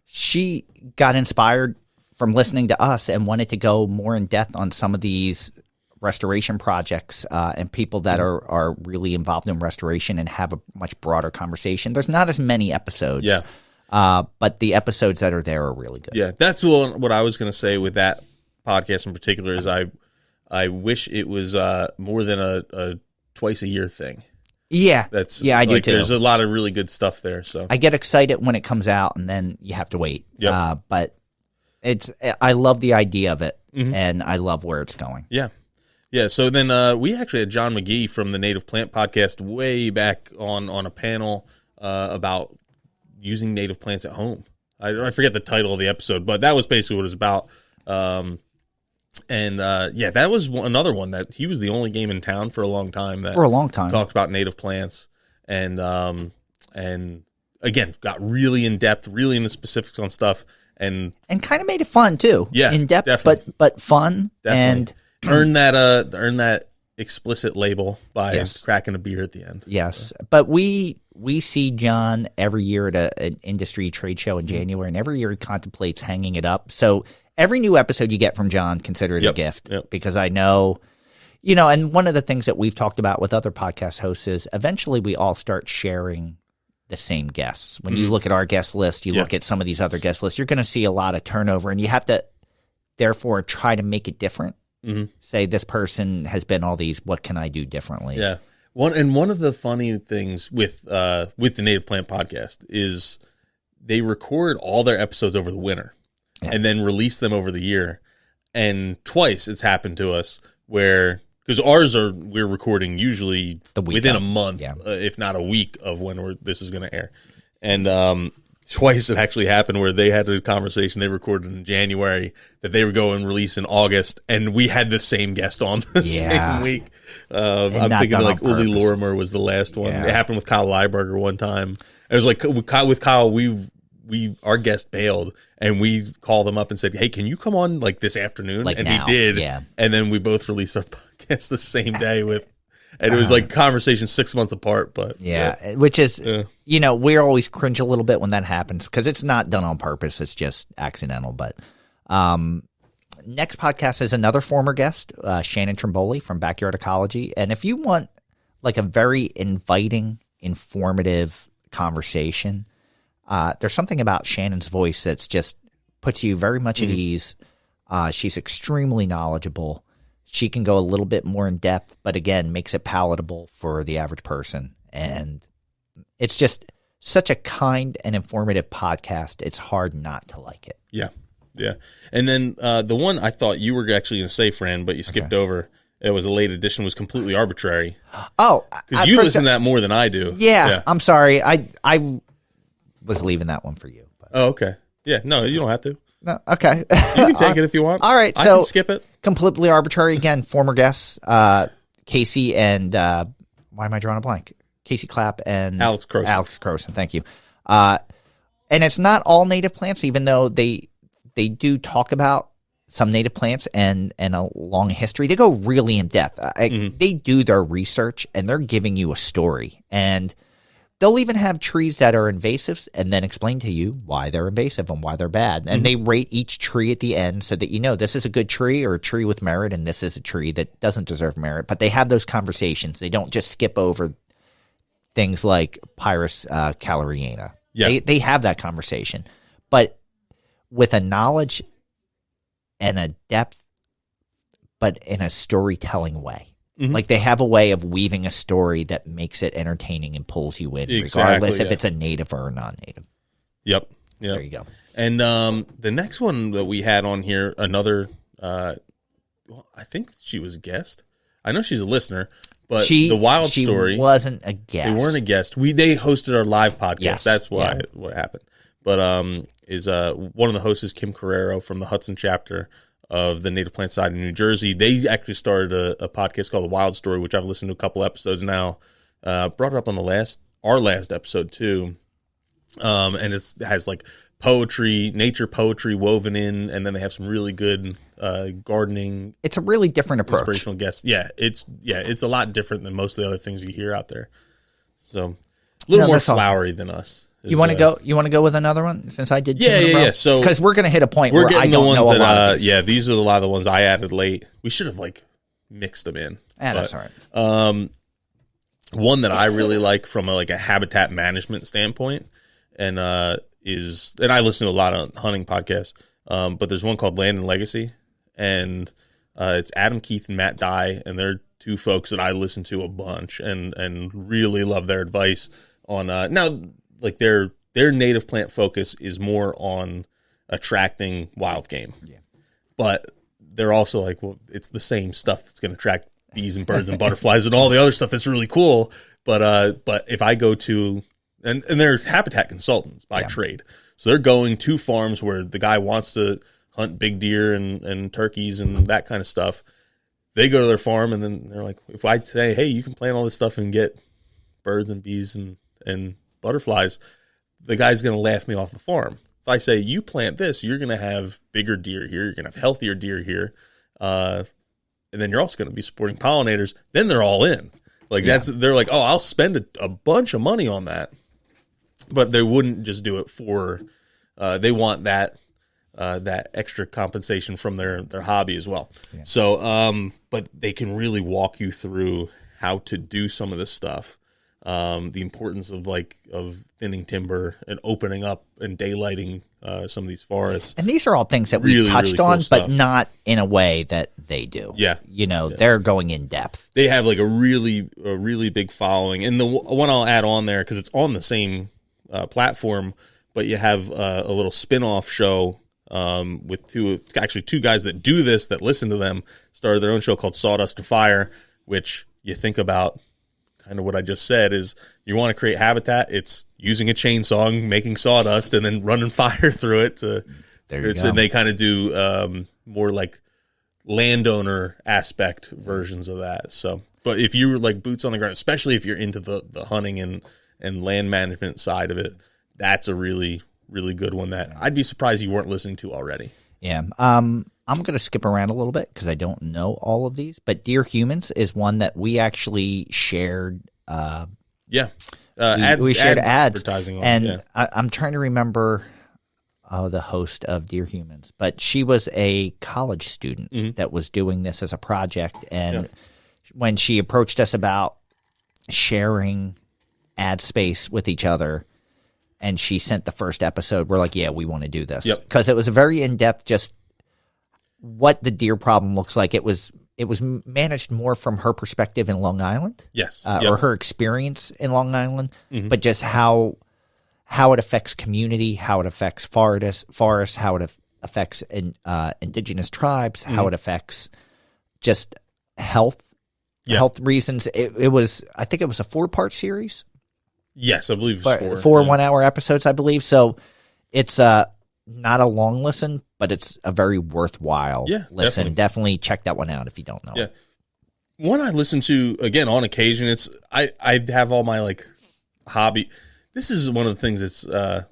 she got inspired from listening to us and wanted to go more in depth on some of these restoration projects and people that are really involved in restoration and have a much broader conversation. There's not as many episodes. Yeah. But the episodes that are there are really good. Yeah, that's what I was going to say with that podcast in particular is I wish it was more than a twice a year thing. Yeah, I do too. There's a lot of really good stuff there. So I get excited when it comes out, and then you have to wait. Yep. But I love the idea of it, and I love where it's going. Yeah. Yeah, so then we actually had John McGee from the Native Plant Podcast way back on a panel about using native plants at home. I forget the title of the episode, but that was basically what it was about. That was another one that he was the only game in town for a long time that talked about native plants and again got really in depth, really in the specifics on stuff and kind of made it fun too. Yeah, in depth, definitely. but fun definitely. And earn that explicit label by cracking a beer at the end. Yes, but we see John every year at an industry trade show in January, and every year he contemplates hanging it up. So every new episode you get from John, consider it a gift because I know, and one of the things that we've talked about with other podcast hosts is eventually we all start sharing the same guests. When you look at our guest list, you look at some of these other guest lists, you're going to see a lot of turnover, and you have to therefore try to make it different. Say this person has been all these. What can I do differently? Yeah. One of the funny things with the Native Plant Podcast is they record all their episodes over the winter and then release them over the year. And twice it's happened to us where because we're recording usually within a month, if not a week of when this is going to air. And twice it actually happened where they had a conversation they recorded in January that they were going to release in August, and we had the same guest on the same week. I'm thinking like Uli Lorimer was the last one. It happened with Kyle Lieberger one time. It was like with Kyle, our guest bailed, and we called them up and said, "Hey, can you come on like this afternoon?" And now. he did. Yeah. And then we both released our podcast the same day and it was like conversations 6 months apart, but which is, we always cringe a little bit when that happens because it's not done on purpose. It's just accidental. But next podcast is another former guest, Shannon Trimboli from Backyard Ecology. And if you want like a very inviting, informative conversation, there's something about Shannon's voice that's just puts you very much at ease. She's extremely knowledgeable. She can go a little bit more in depth, but again, makes it palatable for the average person. And it's just such a kind and informative podcast. It's hard not to like it. Yeah. Yeah. And then the one I thought you were actually going to say, Fran, but you skipped over. It was a late edition, was completely arbitrary. Oh. Because you listen to that more than I do. Yeah. I'm sorry. I was leaving that one for you. But. Oh, okay. Yeah. No, you don't have to. No, okay. You can take it if you want. All right. I can skip it. Completely arbitrary. Again, former guests, Casey and why am I drawing a blank? Casey Clapp and Alex Croson. Alex Croson. Thank you. And it's not all native plants, even though they do talk about some native plants and a long history. They go really in depth. They do their research and they're giving you a story. And they'll even have trees that are invasives and then explain to you why they're invasive and why they're bad. And they rate each tree at the end so that you know this is a good tree or a tree with merit and this is a tree that doesn't deserve merit. But they have those conversations. They don't just skip over things like Pyrus caloriana. Yeah. They have that conversation. But with a knowledge and a depth, but in a storytelling way. Like they have a way of weaving a story that makes it entertaining and pulls you in, regardless if it's a native or a non-native. Yep. There you go. And the next one that we had on here, another, I think she was a guest. I know she's a listener, but the Wild Story. She wasn't a guest. They weren't a guest. They hosted our live podcast. Yes. That's why what happened. But is one of the hosts is Kim Carrero from the Hudson chapter of the Native Plant Society in New Jersey. They actually started a podcast called The Wild Story, which I've listened to a couple episodes now. Brought it up on our last episode too. And it has like poetry, nature poetry woven in, and then they have some really good gardening. It's a really different approach. Inspirational guests. Yeah, it's a lot different than most of the other things you hear out there. So a little more flowery than us. You want to go? You want to go with another one? Since I did, yeah. So because we're going to hit a point where I don't know a lot of these. These are a lot of the ones I added late. We should have mixed them in. That's all right. One that I really like from a habitat management standpoint, and I listen to a lot of hunting podcasts. But there's one called Land and Legacy, and it's Adam Keith and Matt Dye, and they're two folks that I listen to a bunch and really love their advice on now. Like their native plant focus is more on attracting wild game. Yeah. But they're also it's the same stuff that's going to attract bees and birds and butterflies and all the other stuff that's really cool. But if I go to, and they're habitat consultants by trade. So they're going to farms where the guy wants to hunt big deer and turkeys and that kind of stuff. They go to their farm and then they're like, if I say, hey, you can plant all this stuff and get birds and bees and butterflies, the guy's going to laugh me off the farm. If I say, you plant this, you're going to have bigger deer here, you're going to have healthier deer here, and then you're also going to be supporting pollinators, then they're all in. They're like, oh, I'll spend a bunch of money on that. But they wouldn't just do it for, they want that extra compensation from their hobby as well. Yeah. So, but they can really walk you through how to do some of this stuff. The importance of thinning timber and opening up and daylighting some of these forests. And these are all things that we touched on, but not in a way that they do. Yeah. They're going in depth. They have a really big following. And the one I'll add on there, because it's on the same platform, but you have a little spin-off show with two guys that do this, that listen to them, started their own show called Sawdust and Fire, which you think about kind of what I just said is you want to create habitat. It's using a chainsaw and making sawdust and then running fire through it. There you go. And they kind of do more like landowner aspect versions of that. So, but if you were boots on the ground, especially if you're into the hunting and land management side of it, that's a really, really good one that I'd be surprised you weren't listening to already. Yeah. I'm going to skip around a little bit because I don't know all of these, but Dear Humans is one that we actually shared. We shared ads. Advertising on, and I'm trying to remember the host of Dear Humans, but she was a college student that was doing this as a project. And when she approached us about sharing ad space with each other, and she sent the first episode, we're like, yeah, we want to do this. Because it was a very in-depth, just what the deer problem looks like. It was managed more from her perspective in Long Island. Yes. Or her experience in Long Island, but just how it affects community, how it affects forests, how it affects indigenous tribes, how it affects just health reasons. It was, I think it was a 4-part series. Yes, I believe it's 4 1-hour episodes, I believe. So it's not a long listen, but it's a very worthwhile listen. Definitely check that one out if you don't know. Yeah. One I listen to, again, on occasion, it's I have all my hobby. This is one of the things that's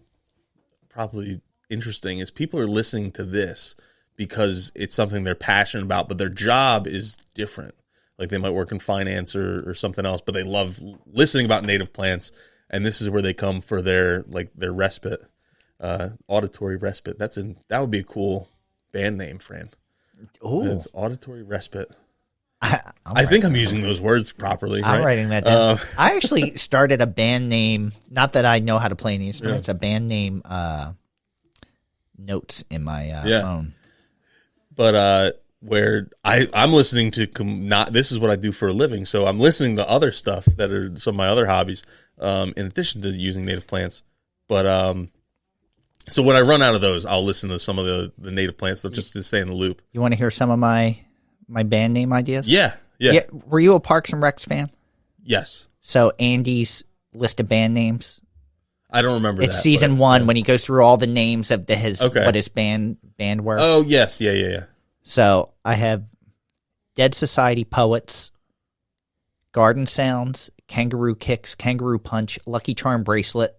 probably interesting is people are listening to this because it's something they're passionate about, but their job is different. Like they might work in finance or something else, but they love listening about native plants. and this is where they come for their respite, auditory respite. That would be a cool band name, Fran. Oh, it's auditory respite. I think I'm using those words properly. I'm right? writing that down. I actually started a band name. Not that I know how to play any instruments. A band name notes in my phone. But where I'm listening to this is what I do for a living. So I'm listening to other stuff that are some of my other hobbies, in addition to using native plants. But so when I run out of those, I'll listen to some of the native plants just to stay in the loop. You want to hear some of my band name ideas? Yeah. Were you a Parks and Recs fan? Yes. So Andy's list of band names. I don't remember it's season 1 when he goes through all the names of what his band were. Oh, yes. Yeah. So I have Dead Society Poets, Garden Sounds, Kangaroo Kicks, Kangaroo Punch, Lucky Charm Bracelet,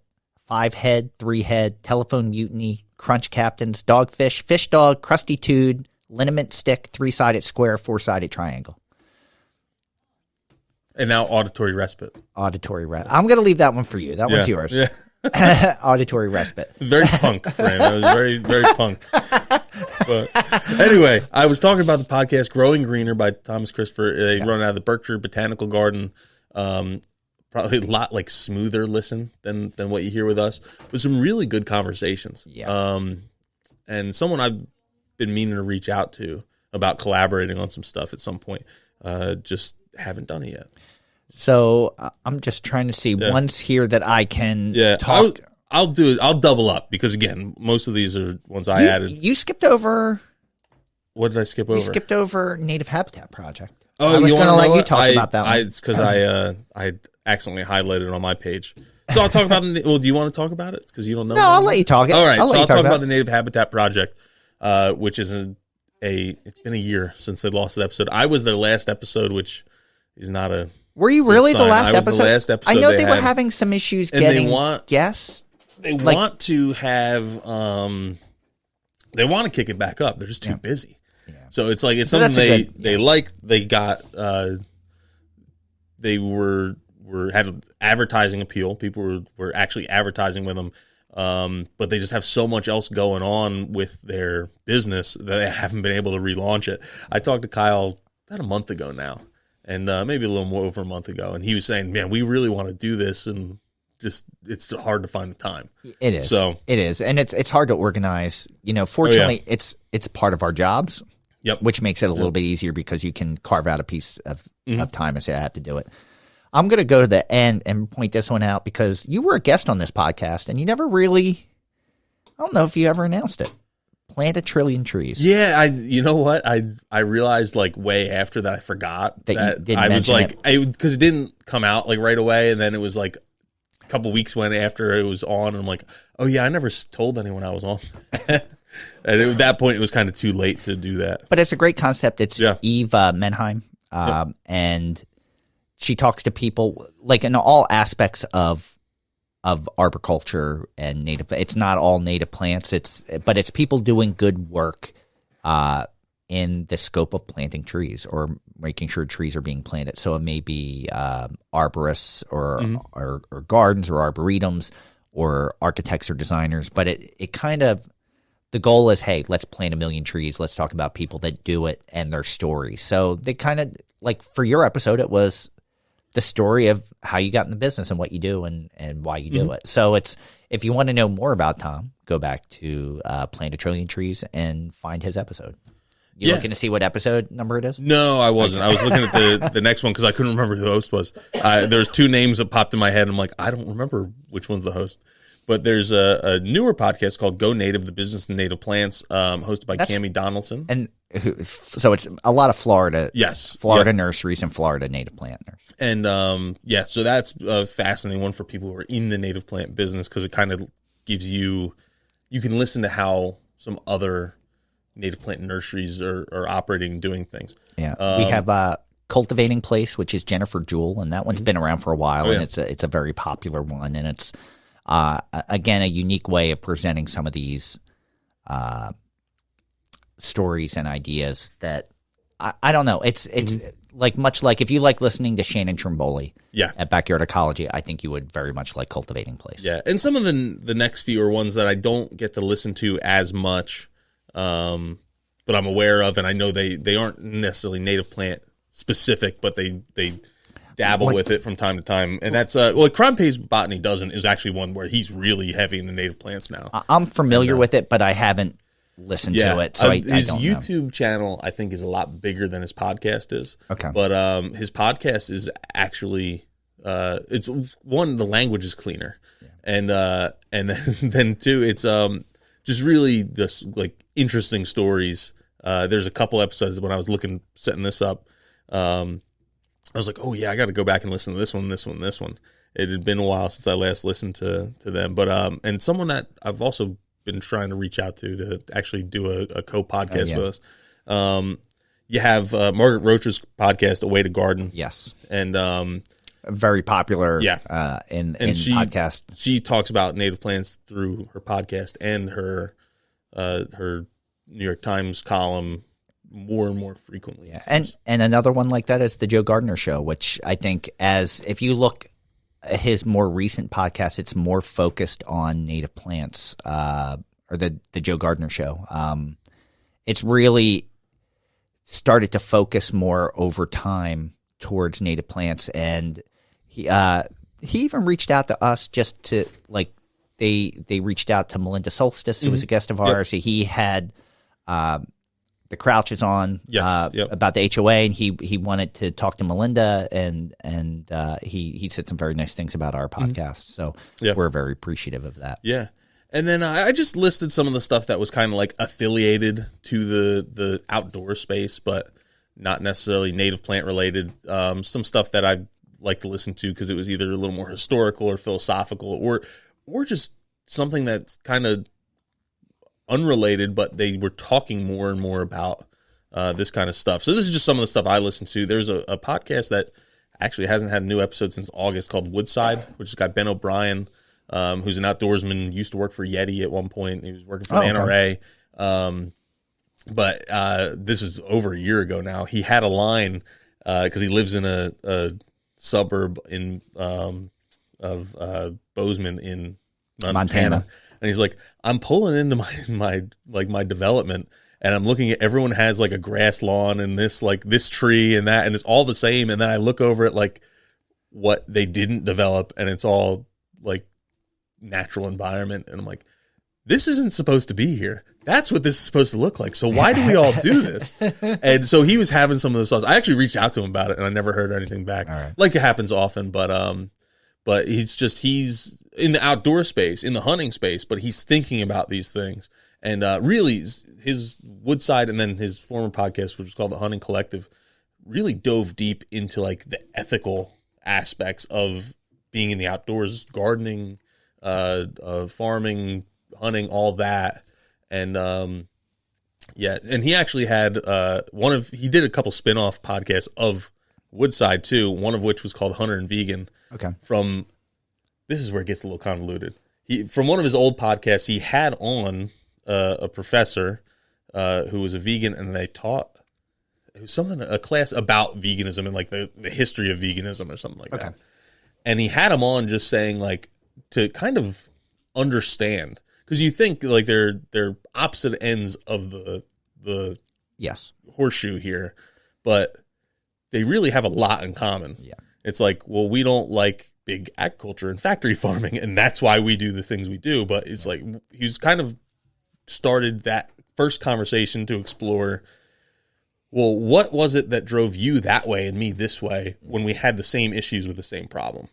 5 Head, 3 Head, Telephone Mutiny, Crunch Captains, Dogfish, Fish Dog, Krusty Tude, Liniment Stick, 3-sided square, 4-sided triangle. And now Auditory Respite. Auditory Respite. I'm going to leave that one for you. That one's yours. Yeah. Auditory Respite. Very punk, Fran. That was very, very punk. But anyway, I was talking about the podcast Growing Greener by Thomas Christopher. They run out of the Berkshire Botanical Garden. Probably a lot smoother listen than what you hear with us. But some really good conversations. Yeah. And someone I've been meaning to reach out to about collaborating on some stuff at some point. Just haven't done it yet. So I'm just trying to see ones here that I can talk. I'll do it. I'll double up because again, most of these are ones I added. You skipped over. What did I skip over? You skipped over Native Habitat Project. Oh, I was going to let you talk about that one. It's because I accidentally highlighted it on my page. So I'll talk about. Well, do you want to talk about it? Because you don't know. No, I'll let you talk. All right, I'll talk about the Native Habitat Project, which is it's been a year since they lost an episode. I was their last episode, which is not a. Were you really the last episode? The last episode. I know they were having some issues getting guests. They want to have. They want to kick it back up. They're just too busy. Yeah. So it's something they like. They got. They had an advertising appeal. People were actually advertising with them. But they just have so much else going on with their business that they haven't been able to relaunch it. I talked to Kyle about a month ago now, and maybe a little more over a month ago, and he was saying, "Man, we really want to do this, and just it's hard to find the time." It is. So it is, and it's hard to organize. Fortunately, it's part of our jobs. Yep. Which makes it a little bit easier because you can carve out a piece of time and say I have to do it. I'm going to go to the end and point this one out because you were a guest on this podcast and you never really, I don't know if you ever announced it. Plant 1 trillion trees. Yeah, you know what? I realized way after that I forgot that you didn't I was mention it. Because it didn't come out right away, and then it was a couple weeks after it was on, and I'm like, oh yeah, I never told anyone I was on. And at that point, it was kind of too late to do that. But it's a great concept. It's Eve Menheim, and she talks to people in all aspects of arboriculture and native. It's not all native plants. But it's people doing good work in the scope of planting trees or making sure trees are being planted. So it may be arborists or gardens or arboretums or architects or designers. But it kind of the goal is, hey, let's plant 1 million trees. Let's talk about people that do it and their stories. So they kind of for your episode, it was the story of how you got in the business and what you do and why you do it. So if you want to know more about Tom, go back to Plant 1 Trillion Trees and find his episode. You looking to see what episode number it is? No, I wasn't. I was looking at the next one because I couldn't remember who the host was. There's 2 names that popped in my head. I'm like, I don't remember which one's the host. But there's a newer podcast called Go Native, the Business of Native Plants, hosted by Cammie Donaldson. And so it's a lot of Florida. Yes. Florida nurseries and Florida native plant nurseries. And so that's a fascinating one for people who are in the native plant business because it kind of gives you can listen to how some other native plant nurseries are operating and doing things. Yeah. We have Cultivating Place, which is Jennifer Jewell, and that one's been around for a while, and it's a very popular one, and it's again a unique way of presenting some of these stories and ideas that I don't know. It's much like if you like listening to Shannon Trimboli Yeah. at Backyard Ecology, I think you would very much like Cultivating Place. Yeah, and some of the next few are ones that I don't get to listen to as much, but I'm aware of, and I know they aren't necessarily native plant specific, but they dabble with it from time to time. And that's Crime Pays Botany is actually one where he's really heavy in the native plants now. I'm familiar with it, but I haven't listened to it. So his I don't YouTube know. channel, I think, is a lot bigger than his podcast is. Okay. But his podcast is actually it's one, the language is cleaner. Yeah. And then two, it's just really just like interesting stories. There's a couple episodes when I was setting this up. I was like, oh yeah, I got to go back and listen to this one. It had been a while since I last listened to them, but and someone that I've also been trying to reach out to actually do a co-podcast with us. You have Margaret Roach's podcast, A Way to Garden. Yes, and very popular. Yeah, in podcast. She talks about native plants through her podcast and her New York Times column more and more frequently. Yeah. And another one like that is the Joe Gardner Show, which I think, if you look at his more recent podcast, it's more focused on native plants, or the Joe Gardner Show. It's really started to focus more over time towards native plants, and he even reached out to us just to they reached out to Melinda Solstice, who was a guest of ours. Yep. He had the Crouches on about the HOA, and he wanted to talk to Melinda, and he said some very nice things about our podcast. So we're very appreciative of that. Yeah. And then I just listed some of the stuff that was kind of like affiliated to the outdoor space, but not necessarily native plant related. Some stuff that I like to listen to because it was either a little more historical or philosophical, or just something that's kind of unrelated, but they were talking more and more about this kind of stuff. So this is just some of the stuff I listen to. There's a podcast that actually hasn't had a new episode since August called Woodside, which has got Ben O'Brien, who's an outdoorsman, used to work for Yeti at one point. He was working for the NRA. But this is over a year ago now. He had a line because he lives in a suburb of Bozeman in Montana. And he's like, I'm pulling into my development, and I'm looking at everyone has like a grass lawn and this tree and that, and it's all the same. And then I look over at like what they didn't develop, and it's all like natural environment. And I'm like, this isn't supposed to be here. That's what this is supposed to look like. So why do we all do this? And so he was having some of those thoughts. I actually reached out to him about it, and I never heard anything back. Right. Like it happens often, but he's in the outdoor space, in the hunting space, but he's thinking about these things. And really, his Woodside and then his former podcast, which was called The Hunting Collective, really dove deep into like the ethical aspects of being in the outdoors, gardening, farming, hunting, all that. And and he actually had he did a couple spin-off podcasts of Woodside too, one of which was called Hunter and Vegan. Okay. This is where it gets a little convoluted. From one of his old podcasts, he had on a professor who was a vegan, and they taught a class about veganism and like the history of veganism or something like that. And he had him on just saying like to kind of understand, because you think like they're opposite ends of the horseshoe here, but they really have a lot in common. Yeah. It's like, well, we don't like big agriculture and factory farming, and that's why we do the things we do. But it's like he's kind of started that first conversation to explore, well, what was it that drove you that way and me this way when we had the same issues with the same problem?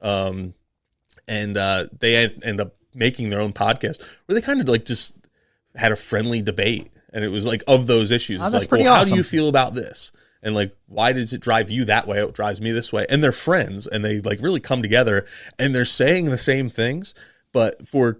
And they end up making their own podcast where they kind of like just had a friendly debate, and it was like of those issues. Oh, it's that's like, pretty well, awesome. how do you feel about this? And like, why does it drive you that way? It drives me this way. And they're friends, and they like really come together, and they're saying the same things, but for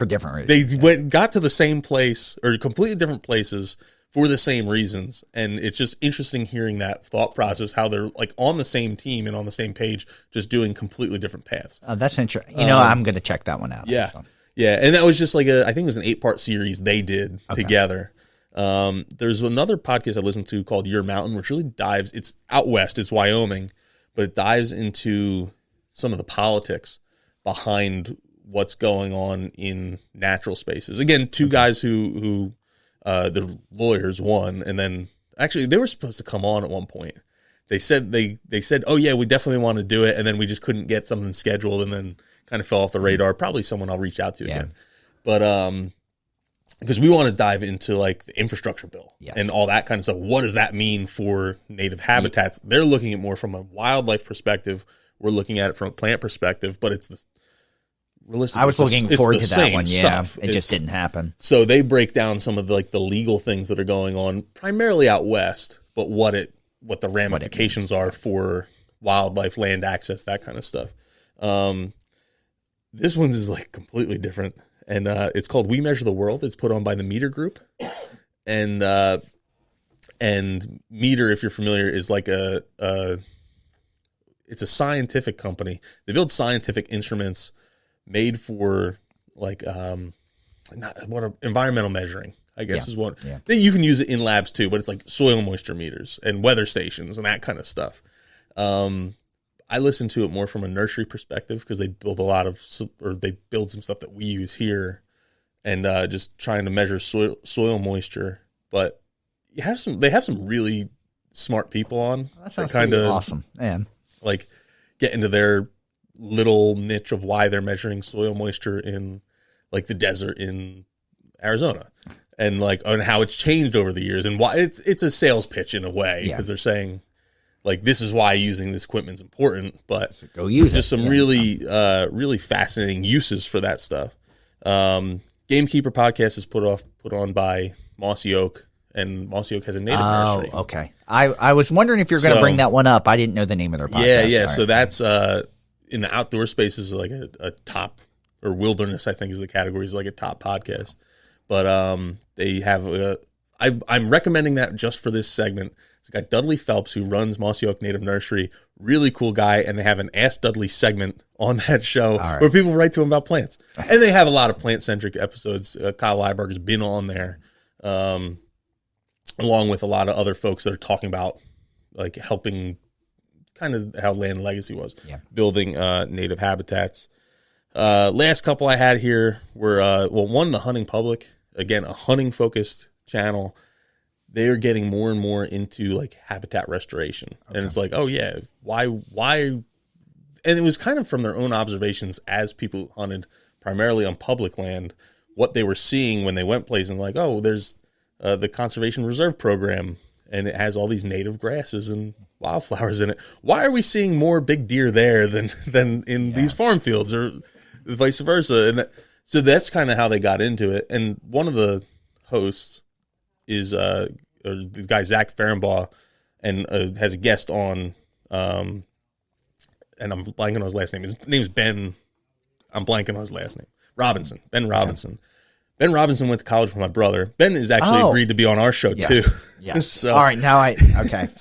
different reasons. They got to the same place or completely different places for the same reasons. And it's just interesting hearing that thought process, how they're like on the same team and on the same page, just doing completely different paths. That's interesting. I'm going to check that one out. Yeah. Yeah. And that was just like I think it was an 8-part series they did together. There's another podcast I listen to called Your Mountain, which really dives. It's out west. It's Wyoming, but it dives into some of the politics behind what's going on in natural spaces. Again, two guys who the lawyers, one, and then actually they were supposed to come on at one point. They said oh yeah, we definitely want to do it, and then we just couldn't get something scheduled, and then kind of fell off the radar. Probably someone I'll reach out to again. But because we want to dive into like the infrastructure bill and all that kind of stuff. What does that mean for native habitats? They're looking at more from a wildlife perspective. We're looking at it from a plant perspective, but it's the realistic. I was looking forward to that one. Yeah, stuff. It just didn't happen. So they break down some of the, like the legal things that are going on, primarily out west, but what the ramifications are for wildlife, land access, that kind of stuff. This one's is like completely different, and it's called We Measure the World. It's put on by the Meter Group, and Meter, if you're familiar, is like it's a scientific company. They build scientific instruments made for like environmental measuring, I guess is what. Yeah. You can use it in labs too, but it's like soil moisture meters and weather stations and that kind of stuff. I listen to it more from a nursery perspective because they build they build some stuff that we use here, and just trying to measure soil moisture. But they have some really smart people on. That sounds kind of awesome, man. Like get into their little niche of why they're measuring soil moisture in like the desert in Arizona, and like on how it's changed over the years, and why it's a sales pitch in a way, because they're saying like this is why using this equipment is important, but so go use just some really fascinating uses for that stuff. Gamekeeper podcast is put on by Mossy Oak, and Mossy Oak has a native nursery. Oh, okay. I was wondering if you're going to bring that one up. I didn't know the name of their podcast. Yeah. So that's in the outdoor spaces, like a top, or wilderness, I think is the category, is like a top podcast. But they have I'm recommending that just for this segment. It's a guy, Dudley Phelps, who runs Mossy Oak Native Nursery. Really cool guy, and they have an Ask Dudley segment on that show where people write to him about plants. And they have a lot of plant-centric episodes. Kyle Leiberg has been on there, along with a lot of other folks that are talking about like helping kind of how land legacy was, building native habitats. Last couple I had here were, one, the Hunting Public. Again, a hunting-focused channel. They're getting more and more into like habitat restoration. Okay. And it's like, oh yeah, why? And it was kind of from their own observations as people hunted primarily on public land, what they were seeing when they went places, and like, oh, there's the Conservation Reserve Program, and it has all these native grasses and wildflowers in it. Why are we seeing more big deer there than in these farm fields, or vice versa? And so that's kind of how they got into it. And one of the hosts is the guy Zach Ferenbaugh, and has a guest on, and I'm blanking on his last name. His name's Ben. I'm blanking on his last name. Robinson. Ben Robinson. Okay. Ben Robinson went to college with my brother. Ben has actually agreed to be on our show too. Yes. So, all right, now I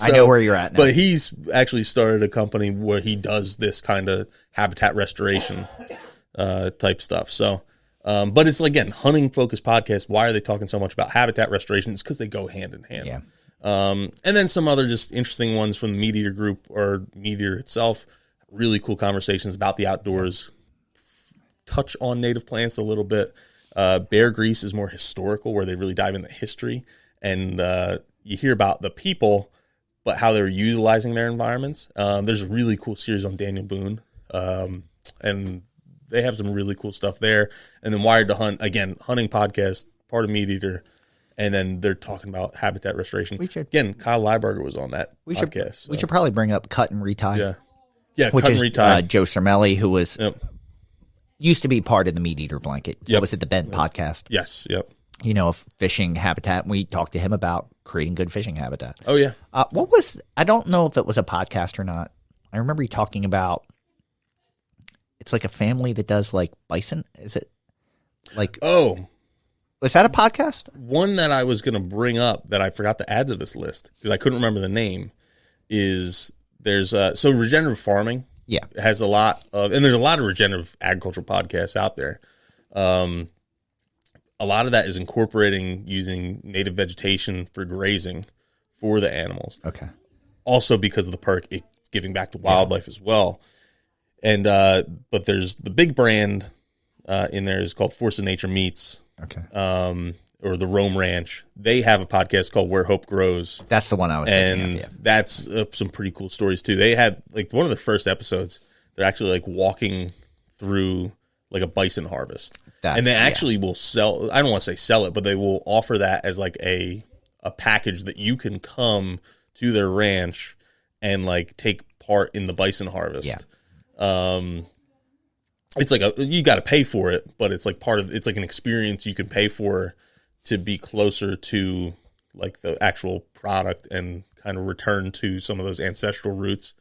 know where you're at now. But he's actually started a company where he does this kind of habitat restoration type stuff. So. But it's, again, hunting-focused podcast. Why are they talking so much about habitat restoration? It's because they go hand in hand. Yeah. And then some other just interesting ones from the Meat Eater group, or Meat Eater itself. Really cool conversations about the outdoors. Touch on native plants a little bit. Bear Grease is more historical, where they really dive into history. And you hear about the people, but how they're utilizing their environments. There's a really cool series on Daniel Boone. And they have some really cool stuff there. And then Wired to Hunt, again, hunting podcast, part of Meat Eater. And then they're talking about habitat restoration. Again, Kyle Leiberger was on that podcast. We should probably bring up Cut and Retie. Yeah, which Cut and Retie. Joe Cermelli, who was used to be part of the Meat Eater blanket. What was it, the Bent podcast? Yes, You know, fishing habitat. We talked to him about creating good fishing habitat. Oh, yeah. I don't know if it was a podcast or not. I remember you talking about, it's like a family that does like bison. Is it like? Oh, was that a podcast? One that I was going to bring up that I forgot to add to this list because I couldn't remember the name is there's so regenerative farming. Yeah, has a lot of, and there's a lot of regenerative agricultural podcasts out there. a lot of that is incorporating using native vegetation for grazing for the animals. Okay. Also because of the perk, it's giving back to wildlife as well. And but there's the big brand in there is called Force of Nature Meats. Okay. Or the Rome Ranch. They have a podcast called Where Hope Grows. That's the one I was thinking of, yeah. That's some pretty cool stories too. They had like one of the first episodes, they're actually like walking through like a bison harvest. And they actually will sell, I don't want to say sell it, but they will offer that as like a package that you can come to their ranch and like take part in the bison harvest. Yeah. It's like you got to pay for it, but it's like it's like an experience you can pay for to be closer to like the actual product and kind of return to some of those ancestral roots.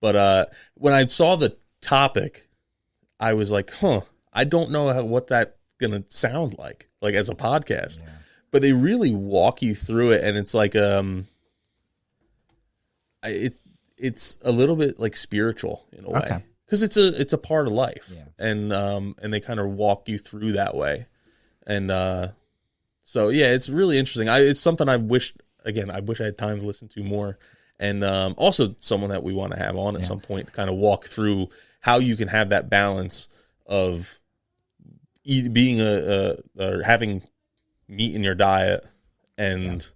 But when I saw the topic, I was like, I don't know what that's going to sound like as a podcast. Yeah. But they really walk you through it, and it's like it's a little bit like spiritual in a way. Because it's a part of life. Yeah. And they kind of walk you through that way. And so yeah, it's really interesting. It's something I wish I had time to listen to more. And also someone that we want to have on at some point to kind of walk through how you can have that balance of being or having meat in your diet and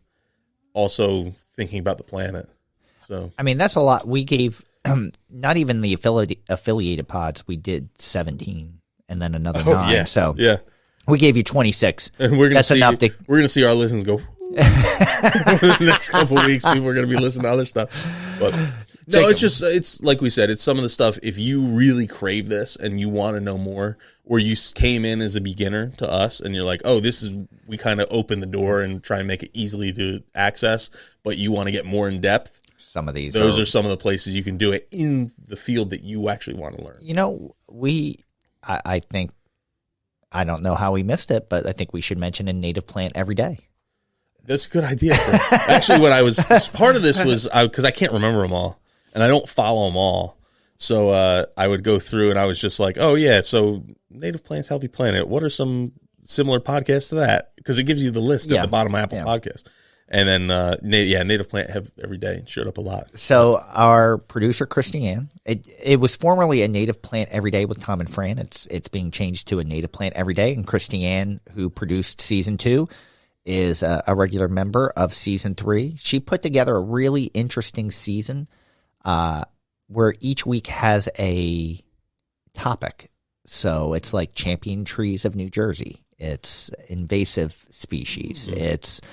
also thinking about the planet. So I mean, that's a lot. We gave not even the affiliated pods. We did 17 and then another 9. Yeah. So yeah. We gave you 26. And we're gonna we're gonna see our listens go over the next couple of weeks. People are gonna be listening to other stuff. But no, it's like we said, it's some of the stuff. If you really crave this and you want to know more, or you came in as a beginner to us and you're like, we kind of open the door and try and make it easily to access, but you want to get more in depth. Some of these, those are some of the places you can do it in the field that you actually want to learn. You know, I think, I don't know how we missed it, but I think we should mention a native plant every day. That's a good idea. Actually, part of this was because I can't remember them all, and I don't follow them all. So I would go through, and I was just like, oh yeah, so Native Plants, Healthy Planet. What are some similar podcasts to that? Because it gives you the list at the bottom of Apple Podcast. And then, Native Plant every day showed up a lot. So our producer, Christiane, it was formerly a Native Plant Every Day with Tom and Fran. It's being changed to a Native Plant Every Day. And Christiane, who produced Season 2, is a regular member of Season 3. She put together a really interesting season where each week has a topic. So it's like champion trees of New Jersey. It's invasive species. Mm-hmm.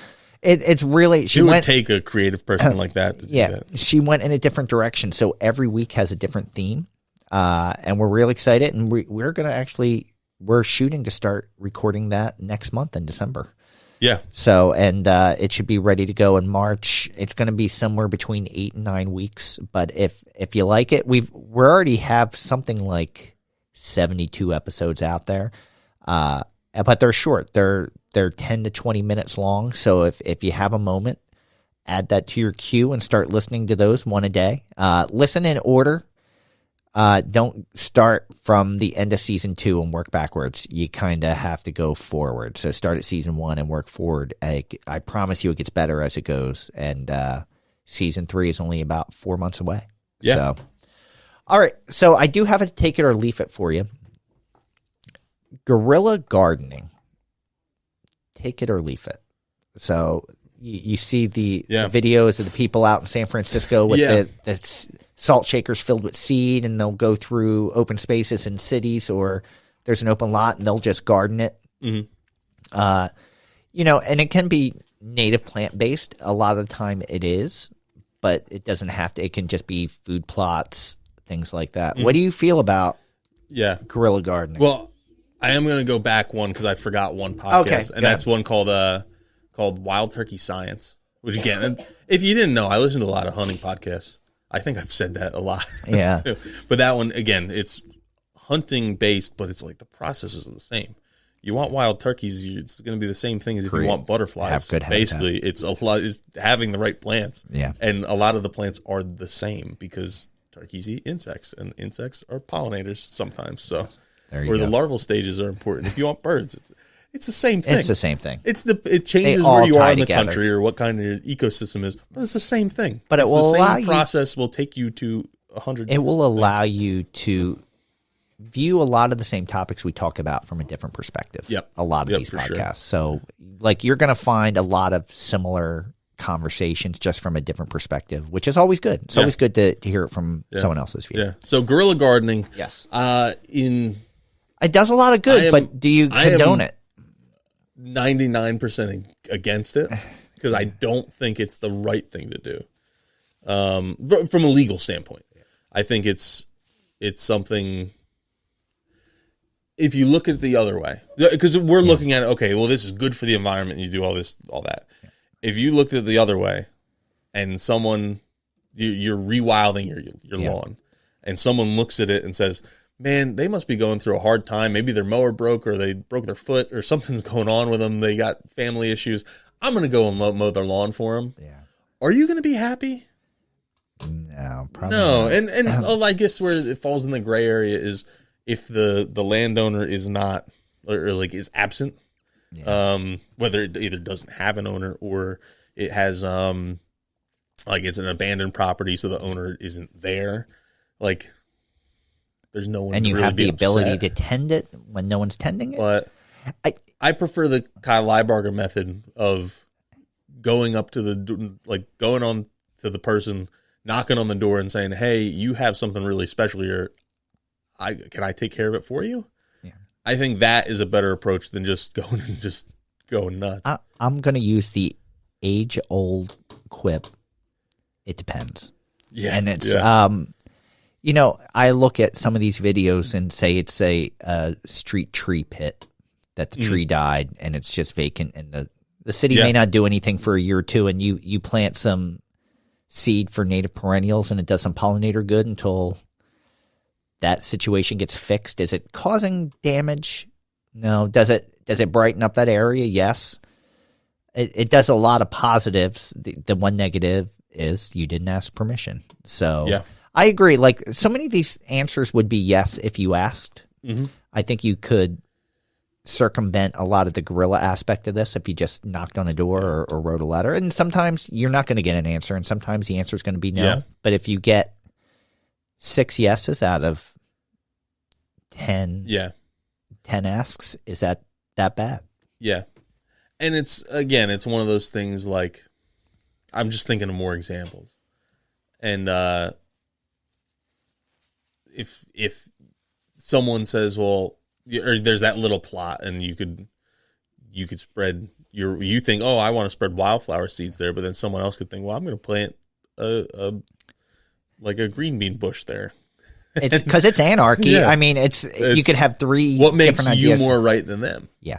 It's really she would take a creative person like that to do that. She went in a different direction. So every week has a different theme, and we're really excited. And we're shooting to start recording that next month in December. Yeah. So it should be ready to go in March. It's going to be somewhere between 8 and 9 weeks. But if you like it, we already have something like 72 episodes out there. But they're short. They're 10 to 20 minutes long. So if you have a moment, add that to your queue and start listening to those one a day. Listen in order. Don't start from the end of Season 2 and work backwards. You kind of have to go forward. So start at Season 1 and work forward. I promise you it gets better as it goes. And Season 3 is only about 4 months away. Yeah. So, all right. So I do have a take it or leave it for you. Guerrilla gardening. Take it or leave it. So you see the videos of the people out in San Francisco with the salt shakers filled with seed, and they'll go through open spaces in cities, or there's an open lot and they'll just garden it. Mm-hmm. And it can be native plant based. A lot of the time it is, but it doesn't have to. It can just be food plots, things like that. Mm-hmm. What do you feel about guerrilla gardening? Well, I am going to go back one because I forgot one podcast, and that's one called Wild Turkey Science. Which again, if you didn't know, I listen to a lot of hunting podcasts. I think I've said that a lot. Yeah, but that one again, it's hunting based, but it's like the process is the same. You want wild turkeys, it's going to be the same thing as if you want butterflies. Have good Basically, it's a lot is having the right plants. Yeah, and a lot of the plants are the same because turkeys eat insects, and insects are pollinators sometimes. So. The larval stages are important. If you want birds, It's the same thing. It's the same thing. It changes where you are in the country or what kind of ecosystem is, but it's the same thing. But it's it will the allow same process will take you to 100. It will allow you to view a lot of the same topics we talk about from a different perspective. Yep. A lot of these podcasts. Sure. So, like, you're going to find a lot of similar conversations just from a different perspective, which is always good. It's always good to hear it from someone else's view. Yeah. So, guerrilla gardening. Yes. It does a lot of good, but do you condone it? 99% against it because I don't think it's the right thing to do. From a legal standpoint, I think it's something. If you look at it the other way, because we're looking at it, okay, well, this is good for the environment. And you do all this, all that. Yeah. If you looked at it the other way, and someone you're rewilding your lawn, and someone looks at it and says, "Man, they must be going through a hard time. Maybe their mower broke, or they broke their foot, or something's going on with them. They got family issues. I'm going to go and mow their lawn for them." Yeah. Are you going to be happy? No, probably no. Not. And I guess where it falls in the gray area is if the landowner is not or like is absent, whether it either doesn't have an owner or it has like it's an abandoned property, so the owner isn't there. Like there's no one, and to you really have the ability upset. to tend it when no one's tending it. But I prefer the Kyle Leibarger method of going up to going on to the person, knocking on the door and saying, "Hey, you have something really special here. Can I take care of it for you?" Yeah. I think that is a better approach than just going nuts. I'm going to use the age-old quip. It depends. Yeah. And it's, I look at some of these videos and say it's a street tree pit that the tree died and it's just vacant and the city may not do anything for a year or two, and you plant some seed for native perennials and it does some pollinator good until that situation gets fixed. Is it causing damage? No. Does it brighten up that area? Yes. It does a lot of positives. The one negative is you didn't ask permission. So I agree. Like so many of these answers would be yes if you asked. Mm-hmm. I think you could circumvent a lot of the guerrilla aspect of this if you just knocked on a door or wrote a letter. And sometimes you're not going to get an answer, and sometimes the answer is going to be no. Yeah. But if you get 6 yeses out of 10 asks, is that bad? Yeah. And it's one of those things like I'm just thinking of more examples. And if someone says, well, or there's that little plot and you could spread you think, oh, I want to spread wildflower seeds there, but then someone else could think, well, I'm going to plant a green bean bush there. It's because it's anarchy. Yeah. I mean, it's you could have three. What makes different you ideas. more right than them? Yeah.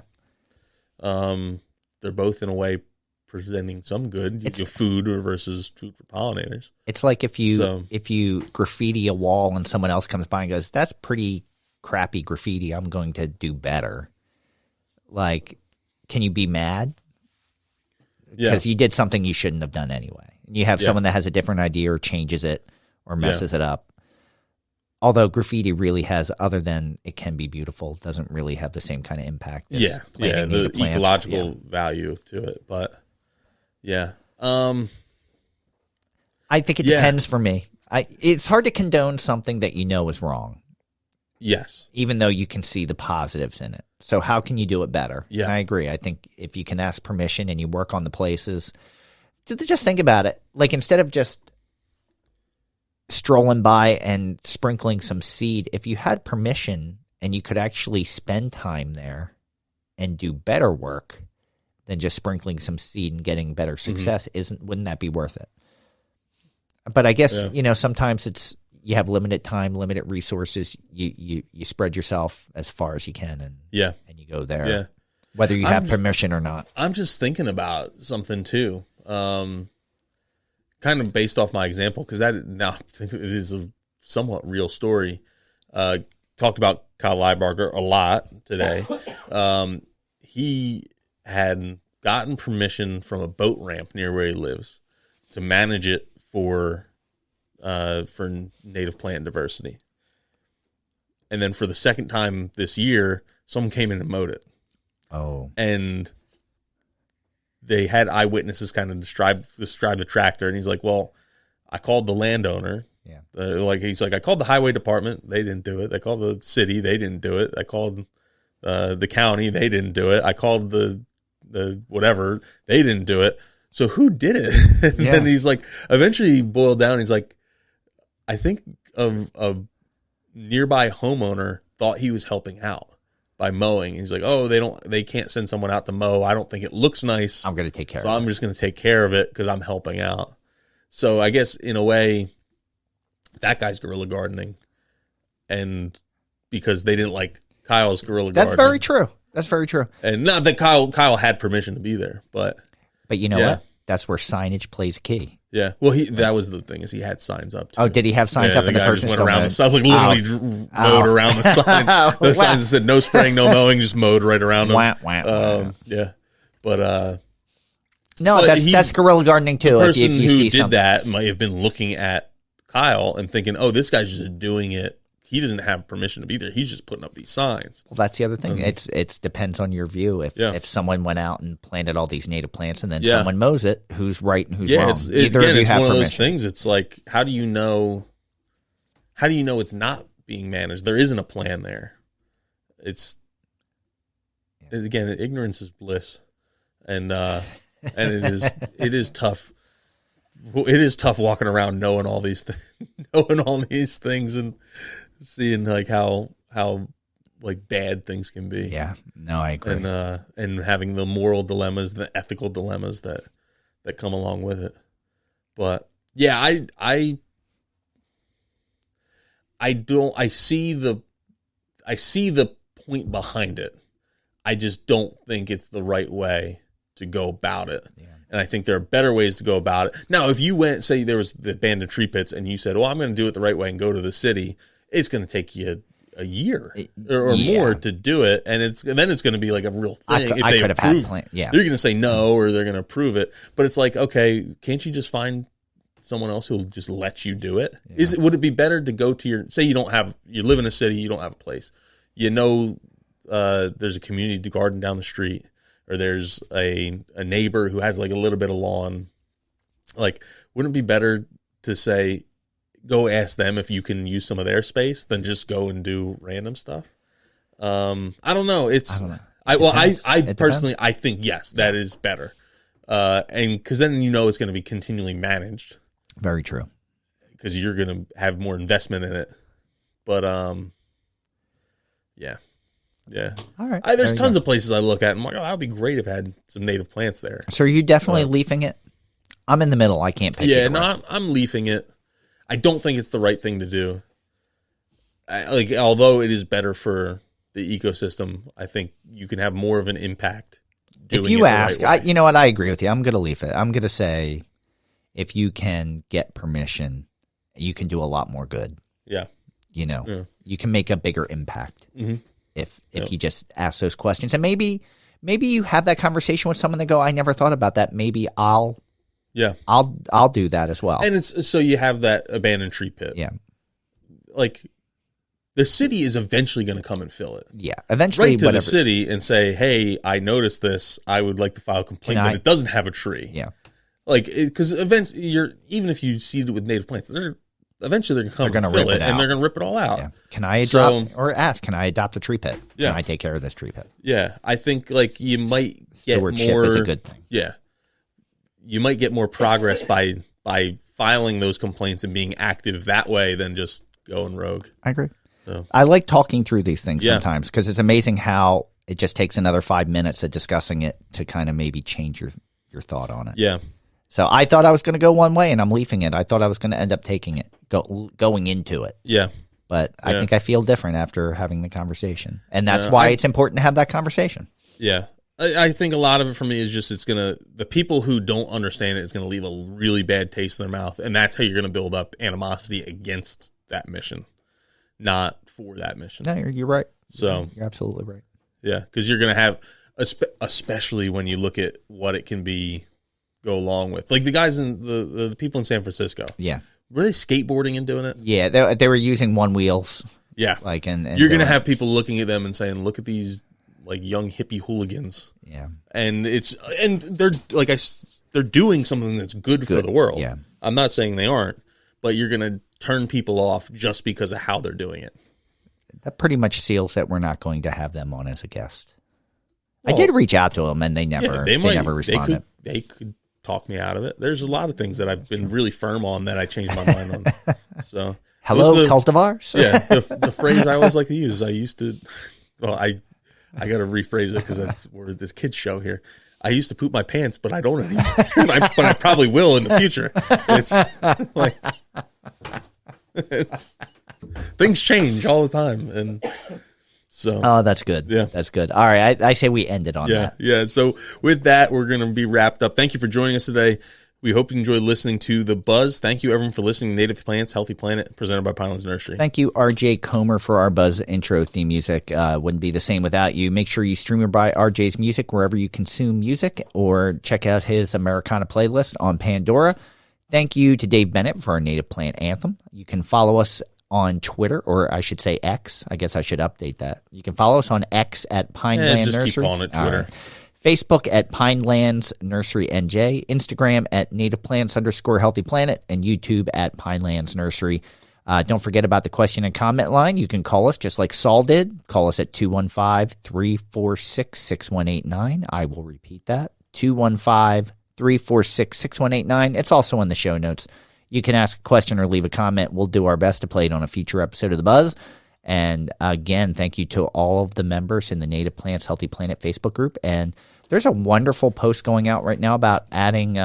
They're both in a way presenting some good. You get food versus food for pollinators. It's like if you graffiti a wall and someone else comes by and goes, "That's pretty crappy graffiti. I'm going to do better." Like, can you be mad? Because you did something you shouldn't have done anyway. And you have someone that has a different idea or changes it or messes it up. Although graffiti really has, other than it can be beautiful, doesn't really have the same kind of impact. As the ecological value to it. But I think it depends for me. It's hard to condone something that you know is wrong. Yes. Even though you can see the positives in it. So how can you do it better? Yeah. And I agree. I think if you can ask permission and you work on the places, just think about it. Like instead of just strolling by and sprinkling some seed, if you had permission and you could actually spend time there and do better work than just sprinkling some seed and getting better success, wouldn't that be worth it? But I guess, sometimes it's, you have limited time, limited resources. You spread yourself as far as you can and you go there, whether you have permission or not. I'm just thinking about something too. Kind of based off my example, because I think it is a somewhat real story. Talked about Kyle Leibarger a lot today. He had gotten permission from a boat ramp near where he lives to manage it for native plant diversity. And then for the second time this year, someone came in and mowed it. Oh. And they had eyewitnesses kind of describe the tractor, and he's like, well, I called the landowner. Yeah. He's like, I called the highway department. They didn't do it. I called the city. They didn't do it. I called the county. They didn't do it. I called the whatever. They didn't do it. So who did it? And then he's like, eventually he boiled down. He's like, I think of a nearby homeowner thought he was helping out by mowing. He's like, oh, they can't send someone out to mow. I don't think it looks nice. I'm going to take care of it. So I'm just going to take care of it because I'm helping out. So I guess in a way, that guy's guerrilla gardening. And because they didn't like Kyle's guerrilla gardening. That's very true. That's very true. And not that Kyle had permission to be there, but you know what? That's where signage plays a key. Yeah. Well, that was the thing, is he had signs up too. Oh, did he have signs up? The And the guy person just went still around mowed? the stuff, like literally mowed around the sign. The signs that said no spraying, no mowing, just mowed right around them. Yeah. But no, that's guerrilla gardening too. The person if you who see did something. that might have been looking at Kyle and thinking, oh, this guy's just doing it. He doesn't have permission to be there. He's just putting up these signs. Well, that's the other thing. It depends on your view. If someone went out and planted all these native plants and then someone mows it, who's right and who's wrong? Either of you have one of those things. It's like, how do you know it's not being managed? There isn't a plan there. Again, ignorance is bliss, and it is tough. It is tough walking around knowing all these things and seeing like how like bad things can be. Yeah, no, I agree. And having the moral dilemmas, the ethical dilemmas that come along with it. But yeah, I see the point behind it. I just don't think it's the right way to go about it. Yeah. And I think there are better ways to go about it. Now, if you went, say there was the abandoned tree pits, and you said, well, I'm going to do it the right way and go to the city, it's going to take you a year or more to do it. And then it's going to be like a real thing. If they approve, they're going to say no, or they're going to approve it. But it's like, okay, can't you just find someone else who'll just let you do it? Yeah. Would it be better to go to say you live in a city, you don't have a place, there's a community garden down the street, or there's a neighbor who has like a little bit of lawn. Like, wouldn't it be better to say, go ask them if you can use some of their space than just go and do random stuff? I don't know. I personally, I think yes, that is better. And because then it's going to be continually managed. Very true. Because you're going to have more investment in it. But yeah. Yeah. All right. There's tons of places I look at and I'm like, oh, that would be great if I had some native plants there. So are you definitely leafing it? I'm in the middle. I can't pick it. Yeah, no, I'm leafing it. I don't think it's the right thing to do. Although it is better for the ecosystem, I think you can have more of an impact doing if you it ask, the right way. you know what? I agree with you. I'm going to leaf it. I'm going to say if you can get permission, you can do a lot more good. Yeah. You can make a bigger impact. Mm-hmm. If you just ask those questions, and maybe you have that conversation with someone that go, I never thought about that. Maybe I'll do that as well. And it's so you have that abandoned tree pit. Yeah. Like, the city is eventually going to come and fill it. Yeah. Eventually, right to the city and say, hey, I noticed this. I would like to file a complaint, but it doesn't have a tree. Yeah. Like, because eventually, even if you seed it with native plants, eventually they're going to come and fill it, and they're going to rip it all out. Yeah. Can I adopt, can I adopt a tree pit? Yeah. Can I take care of this tree pit? Yeah. I think, like, you might get Stewardship more... is a good thing. Yeah. You might get more progress by filing those complaints and being active that way than just going rogue. I agree. So. I like talking through these things sometimes because it's amazing how it just takes another 5 minutes of discussing it to kind of maybe change your thought on it. Yeah. So I thought I was going to go one way, and I'm leafing it. I thought I was going to end up taking it, going into it. Yeah. But I think I feel different after having the conversation. And that's why it's important to have that conversation. Yeah. I think a lot of it for me is just the people who don't understand it's going to leave a really bad taste in their mouth. And that's how you're going to build up animosity against that mission, not for that mission. No, you're right. So you're absolutely right. Yeah. Because you're going to have, especially when you look at what it can go along with. Like the guys in the people in San Francisco. Yeah. Were they skateboarding and doing it? Yeah. They were using one wheels. Yeah. Like, and you're going to have people looking at them and saying, look at these like young hippie hooligans. Yeah. And they're doing something that's good for the world. Yeah. I'm not saying they aren't, but you're going to turn people off just because of how they're doing it. That pretty much seals that we're not going to have them on as a guest. Well, I did reach out to them, and they never responded. They could talk me out of it. There's a lot of things that I've been really firm on that I changed my mind on. So, hello, cultivars. Yeah, the phrase I always like to use. I used to. Well, I got to rephrase it because we're this kids show here. I used to poop my pants, but I don't anymore. But I probably will in the future. It's like things change all the time, and so. Oh, that's good. Yeah, that's good. All right, I say we end it on that. Yeah. So with that, we're going to be wrapped up. Thank you for joining us today. We hope you enjoyed listening to The Buzz. Thank you, everyone, for listening to Native Plants, Healthy Planet, presented by Pinelands Nursery. Thank you, RJ Comer, for our Buzz intro theme music. Wouldn't be the same without you. Make sure you stream or buy RJ's music wherever you consume music, or check out his Americana playlist on Pandora. Thank you to Dave Bennett for our Native Plant Anthem. You can follow us on Twitter, or I should say X. I guess I should update that. You can follow us on X at Pineland Nursery. Just keep calling it Twitter. Facebook at Pinelands Nursery NJ, Instagram at Native Plants _Healthy Planet, and YouTube at Pinelands Nursery. Don't forget about the question and comment line. You can call us just like Saul did. Call us at 215-346-6189. I will repeat that, 215-346-6189. It's also in the show notes. You can ask a question or leave a comment. We'll do our best to play it on a future episode of The Buzz. And again, thank you to all of the members in the Native Plants Healthy Planet Facebook group. And there's a wonderful post going out right now about adding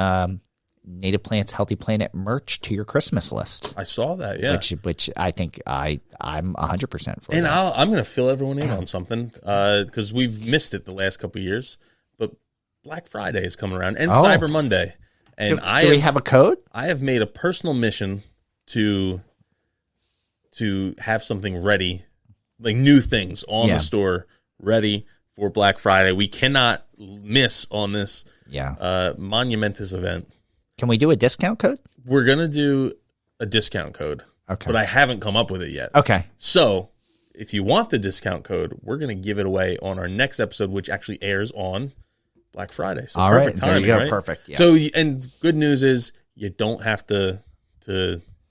Native Plants Healthy Planet merch to your Christmas list. I saw that, yeah. Which I think I'm 100% for. And I'm going to fill everyone in on something because we've missed it the last couple of years. But Black Friday is coming around and Cyber Monday. And do we have a code? I have made a personal mission to have something ready, like new things on the store ready for Black Friday. We cannot miss on this monumentous event. Can we do a discount code? We're going to do a discount code. Okay. But I haven't come up with it yet. Okay. So if you want the discount code, we're going to give it away on our next episode, which actually airs on Black Friday. So all perfect right, timing, there you go. right? Perfect. Yes. So, and good news is you don't have to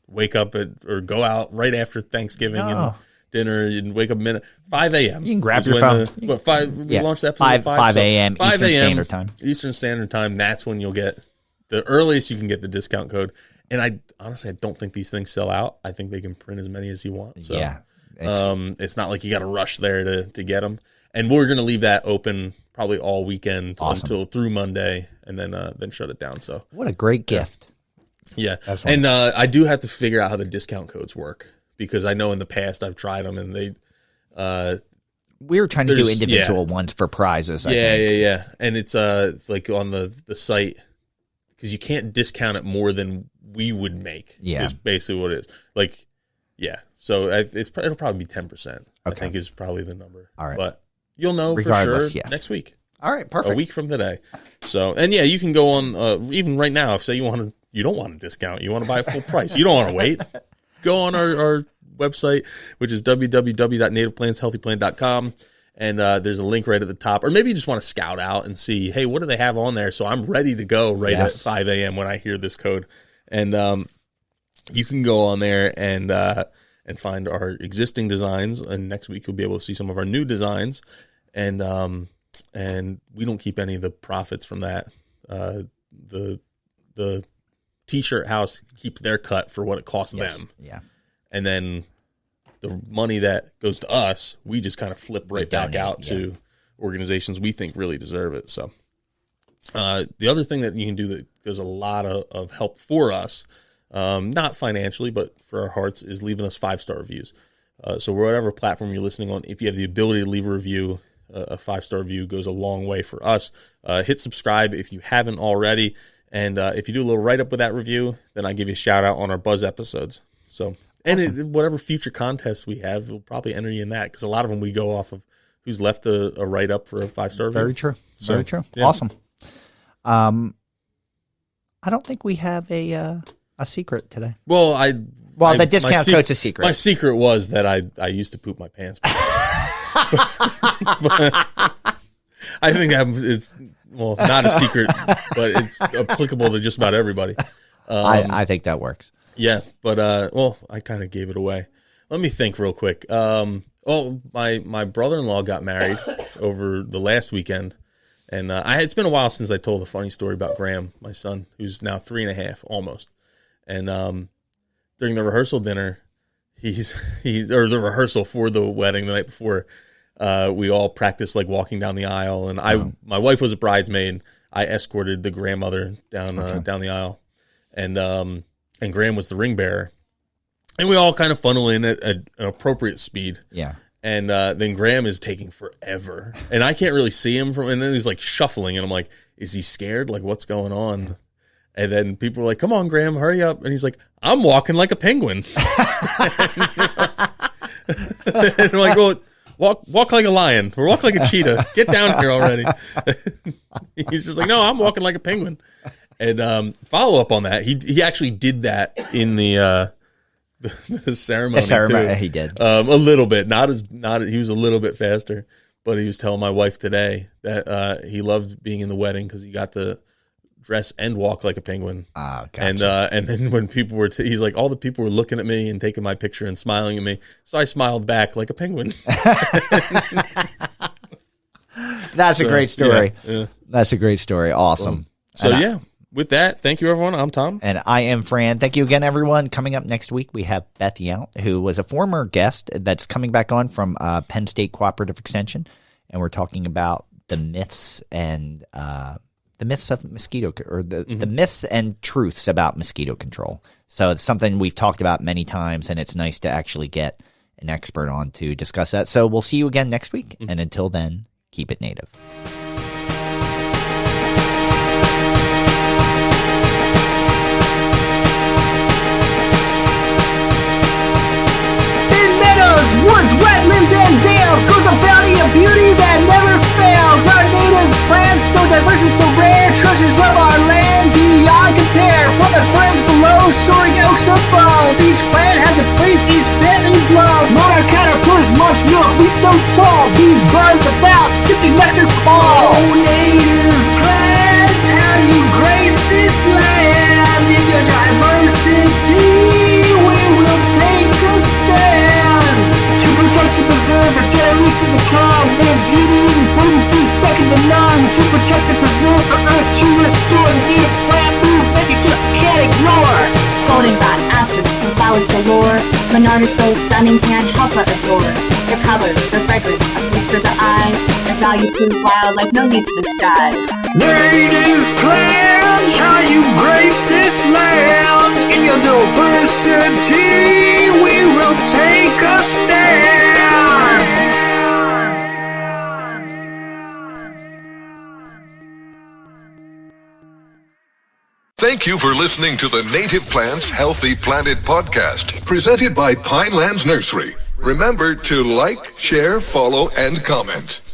wake up or go out right after Thanksgiving and dinner and wake up 5 a.m. You can grab your phone. We launched the episode at 5 a.m. Eastern Standard Time. Eastern Standard Time. That's when you'll get the earliest you can get the discount code. And I don't think these things sell out. I think they can print as many as you want. So it's not like you got to rush there to get them. And we're going to leave that open probably all weekend until through Monday, and then shut it down. So what a great gift. Yeah. And I do have to figure out how the discount codes work, because I know in the past I've tried them and they we were trying to do individual ones for prizes. I think. Yeah. And it's like on the site, because you can't discount it more than we would make. Yeah, is basically what it is. Like, yeah. So it'll probably be 10%. I think is probably the number. All right, but you'll know regardless, for sure next week. All right, perfect. A week from today. So, and you can go on even right now. If say you don't want a discount, you want to buy a full price. You don't want to wait. Go on our website, which is www.nativeplantshealthyplant.com. And there's a link right at the top. Or maybe you just want to scout out and see, hey, what do they have on there? So I'm ready to go at 5 a.m. when I hear this code. And you can go on there and find our existing designs. And next week you'll be able to see some of our new designs. And we don't keep any of the profits from that. The T-shirt house keeps their cut for what it costs them. Yeah. And then the money that goes to us, we just kind of flip right back out to organizations we think really deserve it. So the other thing that you can do that there's a lot of help for us, not financially, but for our hearts, is leaving us 5-star reviews. So whatever platform you're listening on, if you have the ability to leave a review, a 5-star review goes a long way for us. Hit subscribe if you haven't already. And if you do a little write-up with that review, then I give you a shout-out on our Buzz episodes. So, and whatever future contests we have, we'll probably enter you in that, because a lot of them we go off of who's left a write-up for a 5-star review. Very true. So, very true. Yeah. Awesome. I don't think we have a secret today. Well, the discount code's a secret. My secret was that I used to poop my pants. I think that is, well, not a secret, but it's applicable to just about everybody. I think that works. Yeah, but well, I kind of gave it away. Let me think real quick. My brother-in-law got married over the last weekend, and it's been a while since I told a funny story about Graham, my son, who's now 3.5 almost. And during the rehearsal dinner, or the rehearsal for the wedding the night before, we all practiced like walking down the aisle, and my wife was a bridesmaid. I escorted the grandmother down the aisle, and Graham was the ring bearer, and we all kind of funnel in at an appropriate speed. Yeah. And then Graham is taking forever, and I can't really see him and then he's like shuffling, and I'm like, is he scared? Like, what's going on? And then people are like, come on, Graham, hurry up. And he's like, I'm walking like a penguin. And I'm like, well, walk like a lion or walk like a cheetah. Get down here already. He's just like, no, I'm walking like a penguin. And follow up on that, he actually did that in the ceremony. Too. He did a little bit. He was a little bit faster, but he was telling my wife today that he loved being in the wedding because he got to dress and walk like a penguin. Gotcha. And then when people were, he's like, all the people were looking at me and taking my picture and smiling at me, so I smiled back like a penguin. That's a great story. Yeah. That's a great story. Awesome. So with that, thank you, everyone. I'm Tom. And I am Fran. Thank you again, everyone. Coming up next week, we have Beth Yount, who was a former guest that's coming back on from Penn State Cooperative Extension. And we're talking about the myths and the myths of mosquito, or the myths and truths about mosquito control. So it's something we've talked about many times, and it's nice to actually get an expert on to discuss that. So we'll see you again next week. And until then, keep it native. Woods, wetlands, and dales grows a bounty of beauty that never fails. Our native plants, so diverse and so rare, treasures of our land beyond compare. From the threads below, soaring oaks above, each plant has a place, each plant is love. Monarch caterpillars launch milk, wheat so tall, bees buzz about, sipping nectar fall. Oh, native plants, how you grace this land. In your diversity, we will take a stand. To preserve our generations of calm, their beauty and potency second to none. To protect and preserve the earth, to restore the native plant move that you just can't ignore. Goldenrod, asters, and flowers galore. Monarch is so stunning, can't help but adore. Their colors, their fragrance, a feast for the eyes. Their value to wildlife, no need to disguise. Native plants, how you grace this land. In your diversity, we will take a stand. Thank you for listening to the Native Plants Healthy Planet podcast, presented by Pinelands Nursery. Remember to like, share, follow, and comment.